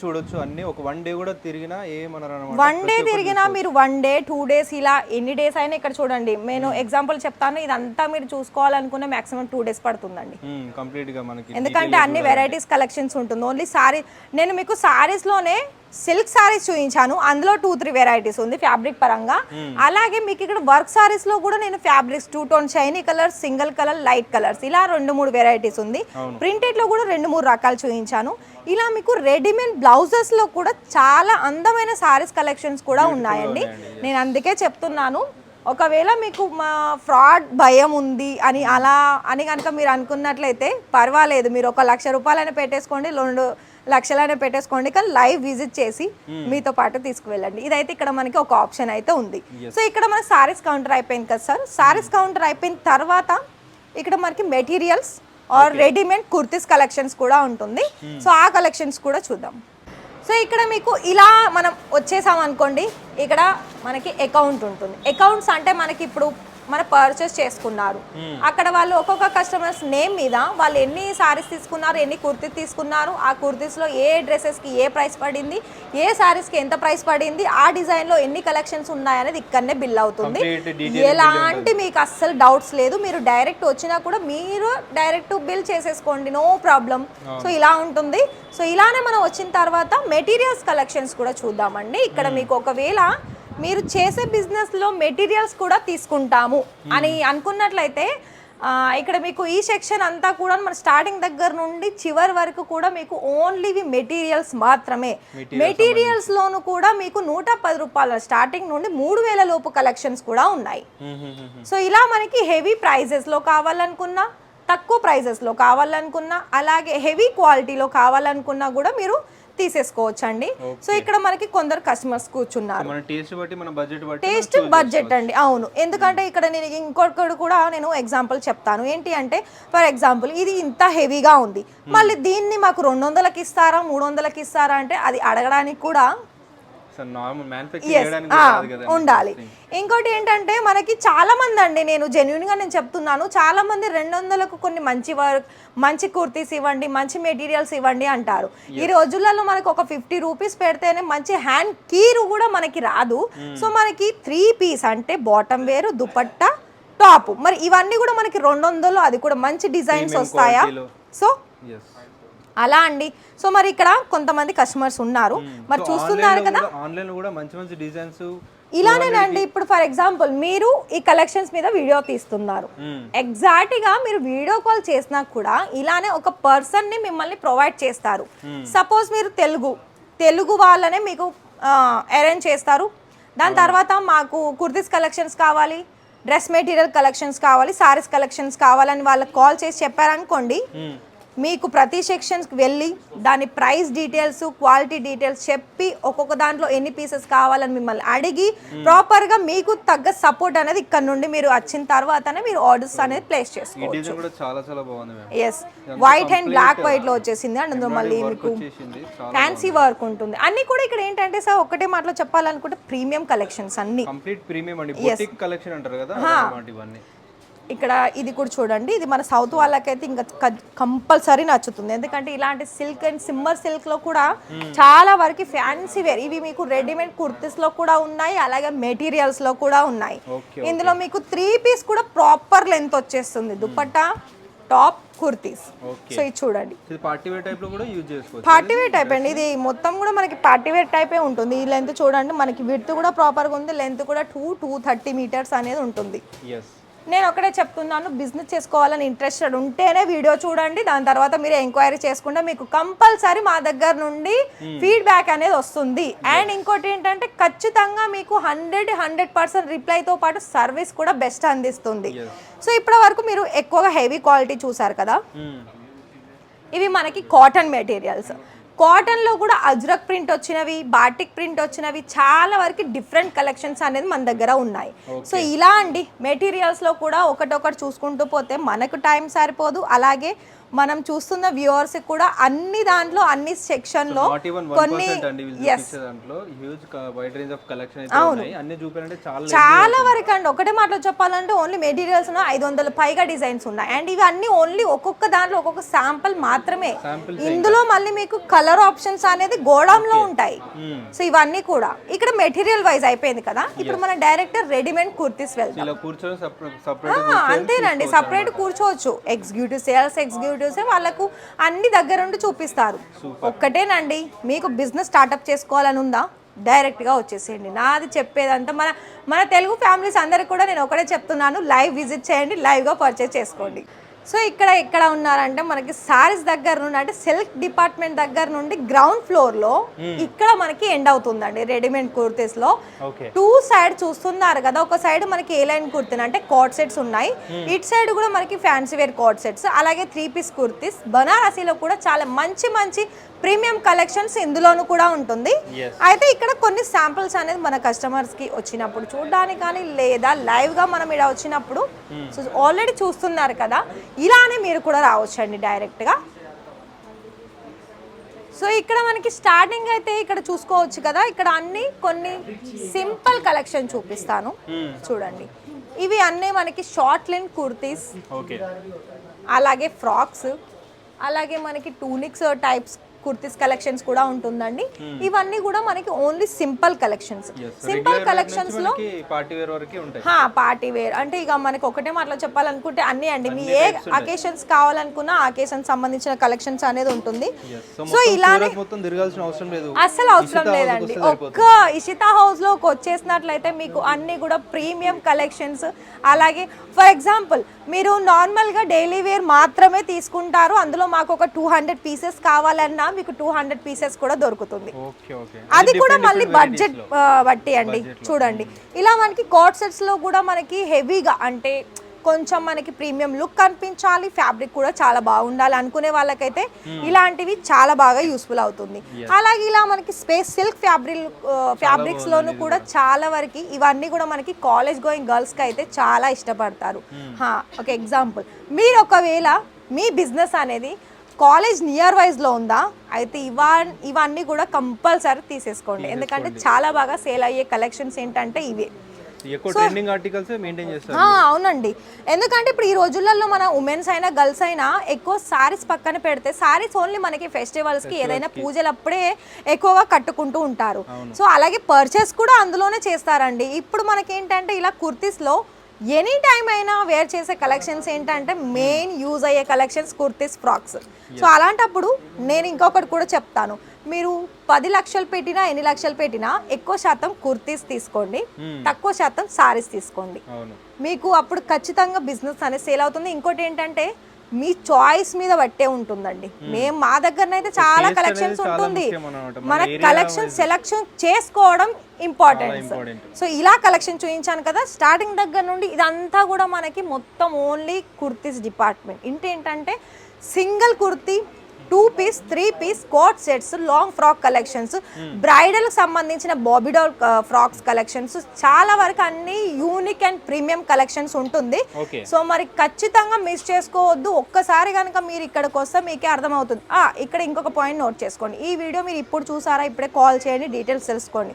చూడొచ్చు అన్ని. ఒక 1 day కూడా తిరిగినా ఏమన్నారు, 1 day తిరిగినా మీరు 1 day 2 days ఇలా ఎన్ని డేస్ అయినా ఇక్కడ చూడండి. నేను ఎగ్జాంపుల్ చెప్తాను, ఇదంతా మీరు చూసుకోవాలనుకున్న మాక్సిమం 2 days పడుతుందండి కంప్లీట్ గా మనకి, ఎందుకంటే అన్ని వెరైటీస్ కలెక్షన్స్ ఉంటుంది. ఓన్లీ సారీ నేను మీకు సారీస్ లోనే సిల్క్ సారీస్ చూపించాను, అందులో 2-3 వెరైటీస్ ఉంది ఫ్యాబ్రిక్ పరంగా. అలాగే మీకు ఇక్కడ వర్క్ సారీస్ లో కూడా నేను fabrics 2 tone shiny colours, single colour, light colours ఇలా 2-3 వెరైటీస్ ఉంది. ప్రింటెడ్ లో కూడా 2-3 రకాలు చూపించాను. ఇలా మీకు రెడీమేడ్ బ్లౌజెస్ లో కూడా చాలా అందమైన సారీస్ కలెక్షన్స్ కూడా ఉన్నాయండి. నేను అందుకే చెప్తున్నాను, ఒకవేళ మీకు మా ఫ్రాడ్ భయం ఉంది అని అలా అని కనుక మీరు అనుకున్నట్లయితే పర్వాలేదు, మీరు 1 లక్ష రూపాయలైనా పెట్టేసుకోండి, 2 లక్షలైనా పెట్టేసుకోండి, కానీ లైవ్ విజిట్ చేసి మీతో పాటు తీసుకువెళ్ళండి. ఇదైతే ఇక్కడ మనకి ఒక ఆప్షన్ అయితే ఉంది. సో ఇక్కడ మన సారీస్ కౌంటర్ అయిపోయింది కదా సార్. సారీస్ కౌంటర్ అయిపోయిన తర్వాత ఇక్కడ మనకి materials or readymade kurtis collections కూడా ఉంటుంది. సో ఆ కలెక్షన్స్ కూడా చూద్దాం. సో ఇక్కడ మీకు ఇలా మనం వచ్చేసాం అనుకోండి, ఇక్కడ మనకి అకౌంట్ ఉంటుంది. అకౌంట్స్ అంటే మనకి ఇప్పుడు మన పర్చేస్ చేసుకున్నారు, అక్కడ వాళ్ళు ఒక్కొక్క కస్టమర్స్ నేమ్ మీద వాళ్ళు ఎన్ని సారీస్ తీసుకున్నారు, ఎన్ని కుర్తీ తీసుకున్నారు, ఆ కుర్తీస్లో ఏ డ్రెస్సెస్కి ఏ ప్రైస్ పడింది, ఏ సారీస్కి ఎంత ప్రైస్ పడింది, ఆ డిజైన్లో ఎన్ని కలెక్షన్స్ ఉన్నాయనేది ఇక్కడనే బిల్ అవుతుంది. ఎలాంటి మీకు అస్సలు డౌట్స్ లేదు, మీరు డైరెక్ట్ వచ్చినా కూడా మీరు డైరెక్ట్ బిల్ చేసేసుకోండి, నో ప్రాబ్లం. సో ఇలా ఉంటుంది. సో ఇలానే మనం వచ్చిన తర్వాత మెటీరియల్స్ కలెక్షన్స్ కూడా చూద్దామండి. ఇక్కడ మీకు ఒకవేళ మీరు చేసే బిజినెస్లో మెటీరియల్స్ కూడా తీసుకుంటాము అని అనుకున్నట్లయితే ఇక్కడ మీకు ఈ సెక్షన్ అంతా కూడా మన స్టార్టింగ్ దగ్గర నుండి చివరి వరకు కూడా మీకు ఓన్లీ మెటీరియల్స్ మాత్రమే. మెటీరియల్స్లోను కూడా మీకు 110 రూపాయల స్టార్టింగ్ నుండి 3,000 లోపు కలెక్షన్స్ కూడా ఉన్నాయి. సో ఇలా మనకి హెవీ ప్రైజెస్లో కావాలనుకున్నా, తక్కువ ప్రైజెస్లో కావాలనుకున్నా, అలాగే హెవీ క్వాలిటీలో కావాలనుకున్నా కూడా మీరు తీసేసుకోవచ్చండి. సో ఇక్కడ మనకి కొందరు కస్టమర్స్ కూర్చున్నారు, టేస్ట్ బడ్జెట్ అండి. అవును, ఎందుకంటే ఇక్కడ నేను ఇంకొకటి కూడా నేను ఎగ్జాంపుల్ చెప్తాను. ఏంటి అంటే ఫర్ ఎగ్జాంపుల్ ఇది ఇంత హెవీగా ఉంది, మళ్ళీ దీన్ని మాకు 200కి ఇస్తారా 300కి ఇస్తారా అంటే అది అడగడానికి కూడా ఉండాలి. ఇంకోటి ఏంటంటే మనకి చాలా మంది అండి, నేను జెన్యున్గా నేను చెప్తున్నాను, చాలా మంది 200కు కొన్ని మంచి కుర్తీస్ ఇవ్వండి, మంచి మెటీరియల్స్ ఇవ్వండి అంటారు. ఈ రోజులలో మనకు ఒక 50 రూపీస్ పెడితేనే మంచి హ్యాండ్ కీరు కూడా మనకి రాదు. సో మనకి 3 పీస్ అంటే బాటమ్ వేరు, దుపట్టా, టాప్, మరి ఇవన్నీ కూడా మనకి 200, అది కూడా మంచి డిజైన్స్ వస్తాయా? సో అలా అండి. సో మరి ఇక్కడ కొంతమంది కస్టమర్స్ ఉన్నారు, మరి చూస్తున్నారు కదా ఆన్లైన్ లో కూడా మంచి మంచి డిజైన్స్ ఇలానేనండి. ఇప్పుడు ఫర్ ఎగ్జాంపుల్ మీరు ఈ కలెక్షన్స్ మీద వీడియో తీస్తున్నారు, ఎగ్జాక్ట్ గా మీరు వీడియో కాల్ చేసినా కూడా ఇలానే ఒక పర్సన్ ని మిమ్మల్ని ప్రొవైడ్ చేస్తారు. సపోజ్ మీరు తెలుగు వాళ్ళనే మీకు అరేంజ్ చేస్తారు. దాని తర్వాత మాకు కుర్తీస్ కలెక్షన్స్ కావాలి, డ్రెస్ మెటీరియల్ కలెక్షన్స్ కావాలి, సారీస్ కలెక్షన్స్ కావాలని వాళ్ళకి కాల్ చేసి చెప్పారనుకోండి, మీకు ప్రతి సెక్షన్స్కి వెళ్ళి దాని ప్రైస్ డీటెయిల్స్, క్వాలిటీ డీటెయిల్స్ చెప్పి ఒక్కొక్క దాంట్లో ఎన్ని పీసెస్ కావాలని మిమ్మల్ని అడిగి ప్రాపర్గా మీకు తగ్గ సపోర్ట్ అనేది ఇక్కడ నుండి మీరు వచ్చిన తర్వాతనే మీరు ఆర్డర్స్ అనేది ప్లేస్ చేసుకోవచ్చు. Yes, white and black white లో వచ్చేసింది అండ్ అందులో మళ్ళీ మీకు ఫ్యాన్సీ వర్క్ ఉంటుంది. అన్ని కూడా ఇక్కడ ఏంటంటే సార్ ఒకటే మాటలో చెప్పాలనుకుంటే ప్రీమియం కలెక్షన్స్ అన్ని. ఇక్కడ ఇది కూడా చూడండి, ఇది మన సౌత్ వాళ్ళకైతే ఇంకా కంపల్సరీ నచ్చుతుంది. ఎందుకంటే ఇలాంటి సిల్క్ అండ్ సిమ్మర్ సిల్క్ లో కూడా చాలా వరకు ఫ్యాన్సీ వేర్ ఇవి మీకు రెడీమేడ్ కుర్తీస్ లో కూడా ఉన్నాయి, అలాగే మెటీరియల్స్ లో కూడా ఉన్నాయి. ఇందులో మీకు 3 పీస్ కూడా ప్రాపర్ లెంత్ వచ్చేస్తుంది, దుపట్టా టాప్ కుర్తీస్. సో ఇది చూడంండి, పార్టీ వేర్ టైప్ లో కూడా యూజ్ చేసుకోవచ్చు. పార్టీ వేర్ టైప్ అండి, ఇది మొత్తం కూడా మనకి పార్టీ వేర్ టైపే ఉంటుంది. ఈ లెంత్ చూడండి, మనకి విడ్త్ కూడా ప్రాపర్గా ఉంది, లెంత్ కూడా 230 మీటర్స్ అనేది ఉంటుంది. నేను ఒకటే చెప్తున్నాను, బిజినెస్ చేసుకోవాలని ఇంట్రెస్టెడ్ ఉంటేనే వీడియో చూడండి, దాని తర్వాత మీరు ఎంక్వైరీ చేసుకుంటే మీకు కంపల్సరీ మా దగ్గర నుండి ఫీడ్బ్యాక్ అనేది వస్తుంది. అండ్ ఇంకోటి ఏంటంటే ఖచ్చితంగా మీకు 100% రిప్లైతో పాటు సర్వీస్ కూడా బెస్ట్ అందిస్తుంది. సో ఇప్పటి వరకు మీరు ఎక్కువగా హెవీ క్వాలిటీ చూసారు కదా, ఇవి మనకి కాటన్ మెటీరియల్స్. కాటన్లో కూడా అజ్రక్ ప్రింట్ వచ్చినవి, బాటిక్ ప్రింట్ వచ్చినవి, చాలా వరకు డిఫరెంట్ కలెక్షన్స్ అనేది మన దగ్గర ఉన్నాయి. సో ఇలా అండి, మెటీరియల్స్లో కూడా ఒకటొకటి చూసుకుంటూ పోతే మనకు టైం సరిపోదు, అలాగే మనం చూస్తున్న వ్యూవర్స్ కూడా అన్ని దాంట్లో అన్ని సెక్షన్లో కొన్ని చాలా వరకు అండి. ఒకటే మాటలో చెప్పాలంటే ఓన్లీ మెటీరియల్స్ 500 పైగా డిజైన్స్ ఉన్నాయి. అండ్ ఇవి అన్ని ఓన్లీ ఒక్కొక్క దాంట్లో ఒక్కొక్క శాంపుల్ మాత్రమే. ఇందులో మళ్ళీ మీకు కలర్ ఆప్షన్స్ అనేది గోడౌన్లో ఉంటాయి. సో ఇవన్నీ కూడా ఇక్కడ మెటీరియల్ వైజ్ అయిపోయింది కదా, ఇప్పుడు మనం డైరెక్ట్ రెడీమేడ్ కుర్తీస్ వెళ్తాం. అంతేనండి, సపరేట్ కూర్చోవచ్చు. ఎగ్జిక్యూటివ్ సేల్స్ ఎగ్జిక్యూటివ్ వాళ్ళకు అన్ని దగ్గరుండి చూపిస్తారు. ఒక్కటేనండి, మీకు బిజినెస్ స్టార్ట్అప్ చేసుకోవాలని ఉందా, డైరెక్ట్గా వచ్చేసేయండి. నాది చెప్పేదంతా మన తెలుగు ఫ్యామిలీస్ అందరికి కూడా నేను ఒకటే చెప్తున్నాను, లైవ్ విజిట్ చేయండి, లైవ్గా పర్చేస్ చేసుకోండి. సో ఇక్కడ ఎక్కడ ఉన్నారంటే మనకి సారీస్ దగ్గర నుండి, అంటే సిల్క్ డిపార్ట్మెంట్ దగ్గర నుండి గ్రౌండ్ ఫ్లోర్ లో ఇక్కడ మనకి ఎండ్ అవుతుందండి. రెడీమేడ్ కుర్తీస్ లో 2 సైడ్ చూస్తున్నారు కదా, ఒక సైడ్ మనకి ఏ లైన్ కుర్తీ అంటే కోట్ సెట్స్ ఉన్నాయి, ఇటు సైడ్ కూడా మనకి ఫ్యాన్సీ వేర్ కోట్ సెట్స్, అలాగే 3 పీస్ కుర్తీస్. బనారసీలో కూడా చాలా మంచి మంచి ప్రీమియం కలెక్షన్స్ ఇందులోనూ కూడా ఉంటుంది. అయితే ఇక్కడ కొన్ని శాంపిల్స్ అనేది మన కస్టమర్స్ కి వచ్చినప్పుడు చూడడానికి కానీ, లేదా లైవ్ గా మనం ఇక్కడ వచ్చినప్పుడు ఆల్రెడీ చూస్తున్నారు కదా, ఇలానే మీరు కూడా రావచ్చండి డైరెక్ట్ గా. సో ఇక్కడ మనకి స్టార్టింగ్ అయితే ఇక్కడ చూసుకోవచ్చు కదా, ఇక్కడ అన్ని కొన్ని సింపుల్ కలెక్షన్ చూపిస్తాను చూడండి. ఇవి అన్నీ మనకి షార్ట్ లెంత్ కుర్తీస్, అలాగే ఫ్రాక్స్, అలాగే మనకి టూనిక్స్ టైప్స్ కుర్తీస్ కలెక్షన్స్ కూడా ఉంటుందండి. ఇవన్నీ కూడా మనకి only simple collections. Simple collections లో పార్టీ వేర్ అంటే ఇక మనకి ఒకటే మాటలో చెప్పాలనుకుంటే అన్ని అండి, మీ ఏ అకేషన్స్ కావాలనుకున్నా అకేషన్ సంబంధించిన కలెక్షన్స్ అనేది ఉంటుంది. సో ఇలానే అస్సలు అవసరం లేదండి, ఒక్క ఇషితా హౌస్ లోకి వచ్చేసినట్లయితే మీకు అన్ని కూడా ప్రీమియం కలెక్షన్స్. అలాగే ఫర్ ఎగ్జాంపుల్ మీరు నార్మల్ గా డైలీ వేర్ మాత్రమే తీసుకుంటారు, అందులో మాకు ఒక 200 పీసెస్ కావాలన్నా మీకు 200 పీసెస్ కూడా దొరుకుతుంది. అది కూడా మళ్ళీ బడ్జెట్ బట్టి అండి. చూడండి ఇలా మనకి కోట్ సెట్స్ లో కూడా మనకి హెవీగా అంటే కొంచెం మనకి ప్రీమియం లుక్ కనిపించాలి, ఫ్యాబ్రిక్ కూడా చాలా బాగుండాలి అనుకునే వాళ్ళకైతే ఇలాంటివి చాలా బాగా యూస్ఫుల్ అవుతుంది. అలాగే ఇలా మనకి స్పేస్ సిల్క్ ఫ్యాబ్రిక్స్ లోను కూడా చాలా వరకు ఇవన్నీ కూడా మనకి కాలేజ్ గోయింగ్ గర్ల్స్ కి అయితే చాలా ఇష్టపడతారు. ఒక ఎగ్జాంపుల్, మీరు ఒకవేళ మీ బిజినెస్ అనేది కాలేజ్ నియర్ వైజ్ లో ఉందా, అయితే ఇవన్నీ కూడా కంపల్సరీ తీసేసుకోండి. ఎందుకంటే చాలా బాగా సేల్ అయ్యే కలెక్షన్స్ ఏంటంటే ఇవే. అవునండి, ఎందుకంటే ఇప్పుడు ఈ రోజులలో మన ఉమెన్స్ అయినా గర్ల్స్ అయినా ఎక్కువ సారీస్ పక్కన పెడితే, సారీస్ ఓన్లీ మనకి ఫెస్టివల్స్ కి ఏదైనా పూజలప్పుడే ఎక్కువగా కట్టుకుంటూ ఉంటారు. సో అలాగే పర్చేస్ కూడా అందులోనే చేస్తారండి. ఇప్పుడు మనకి ఏంటంటే ఇలా కుర్తీస్ లో ఎనీ టైం అయినా వేర్ చేసే కలెక్షన్స్ ఏంటంటే మెయిన్ యూజ్ అయ్యే కలెక్షన్స్ కుర్తీస్, ఫ్రాక్స్. సో అలాంటప్పుడు నేను ఇంకొకటి కూడా చెప్తాను, మీరు 10 లక్షలు పెట్టినా ఎన్ని లక్షలు పెట్టినా ఎక్కువ శాతం కుర్తీస్ తీసుకోండి, తక్కువ శాతం సారీస్ తీసుకోండి. మీకు అప్పుడు ఖచ్చితంగా బిజినెస్ అనేది సేల్ అవుతుంది. ఇంకోటి ఏంటంటే మీ చాయిస్ మీద బట్టే ఉంటుందండి. మేము మా దగ్గరనైతే చాలా కలెక్షన్స్ ఉంటుంది, మన కలెక్షన్ సెలెక్షన్ చేసుకోవడం ఇంపార్టెంట్. సో ఇలా కలెక్షన్ చూపించాను కదా స్టార్టింగ్ దగ్గర నుండి, ఇదంతా కూడా మనకి మొత్తం ఓన్లీ కుర్తీస్ డిపార్ట్మెంట్. ఇంటేంటంటే single kurti 2 piece 3 piece coat sets, long frock collections, bridal సంబంధించిన బాబీడాల్ ఫ్రాక్స్ కలెక్షన్స్, చాలా వరకు అన్ని యూనిక్ అండ్ ప్రీమియం కలెక్షన్స్ ఉంటుంది. సో మరి ఖచ్చితంగా మిస్ చేసుకోవద్దు. ఒక్కసారి కనుక మీరు ఇక్కడికి వస్తే మీకే అర్థమవుతుంది. ఇక్కడ ఇంకొక పాయింట్ నోట్ చేసుకోండి. ఈ వీడియో మీరు ఇప్పుడు చూసారా, ఇప్పుడే కాల్ చేయండి, డీటెయిల్స్ తెలుసుకోండి.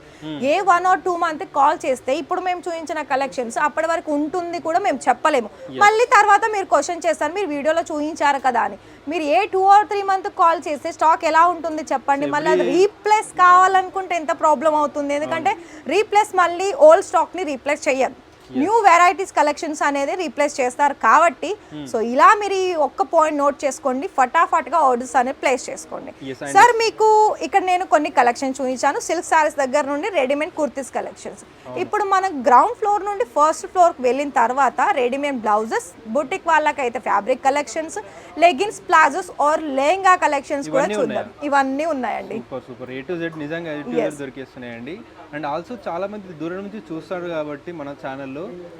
1 or 2 మంత్ కాల్ చేస్తే ఇప్పుడు మేము చూపించిన కలెక్షన్స్ అప్పటి వరకు ఉంటుంది కూడా మేము చెప్పలేము. మళ్ళీ తర్వాత మీరు క్వశ్చన్ చేస్తారు, మీరు వీడియోలో చూపించారు కదా అని. మీరు 2 or 3 మంత్ కాల్ చేస్తే స్టాక్ ఎలా ఉంటుంది చెప్పండి. మళ్ళీ అది రీప్లేస్ కావాలనుకుంటే ఎంత ప్రాబ్లం అవుతుంది. ఎందుకంటే రీప్లేస్ మళ్ళీ ఓల్డ్ స్టాక్ని రీప్లేస్ చెయ్యరు, న్యూ వెరైటీస్ కలెక్షన్స్ అనేది రీప్లేస్ చేస్తారు. కాబట్టి సో ఇలా మీరు ఈ ఒక్క పాయింట్ నోట్ చేసుకోండి, ఫటాఫట్గా ఆర్డర్స్ అనేది ప్లేస్ చేసుకోండి. సార్ మీకు ఇక్కడ నేను కొన్ని కలెక్షన్ చూపించాను, సిల్క్ సారీస్ దగ్గర నుండి రెడీమేడ్ కుర్తీస్ కలెక్షన్స్. ఇప్పుడు మనం గ్రౌండ్ ఫ్లోర్ నుండి ఫస్ట్ ఫ్లోర్కి వెళ్ళిన తర్వాత రెడీమేడ్ బ్లౌజెస్, బుటిక్ వాళ్ళకైతే fabric collections, leggings, palazzos or lehenga collections కూడా చూద్దాం. ఇవన్నీ ఉన్నాయండి. సూపర్ A to Z నిజంగా దొరికేస్తున్నాయండి. అండ్ ఆల్సో చాలా మంది దూరం నుంచి చూస్తారు కాబట్టి మన ఛానల్లో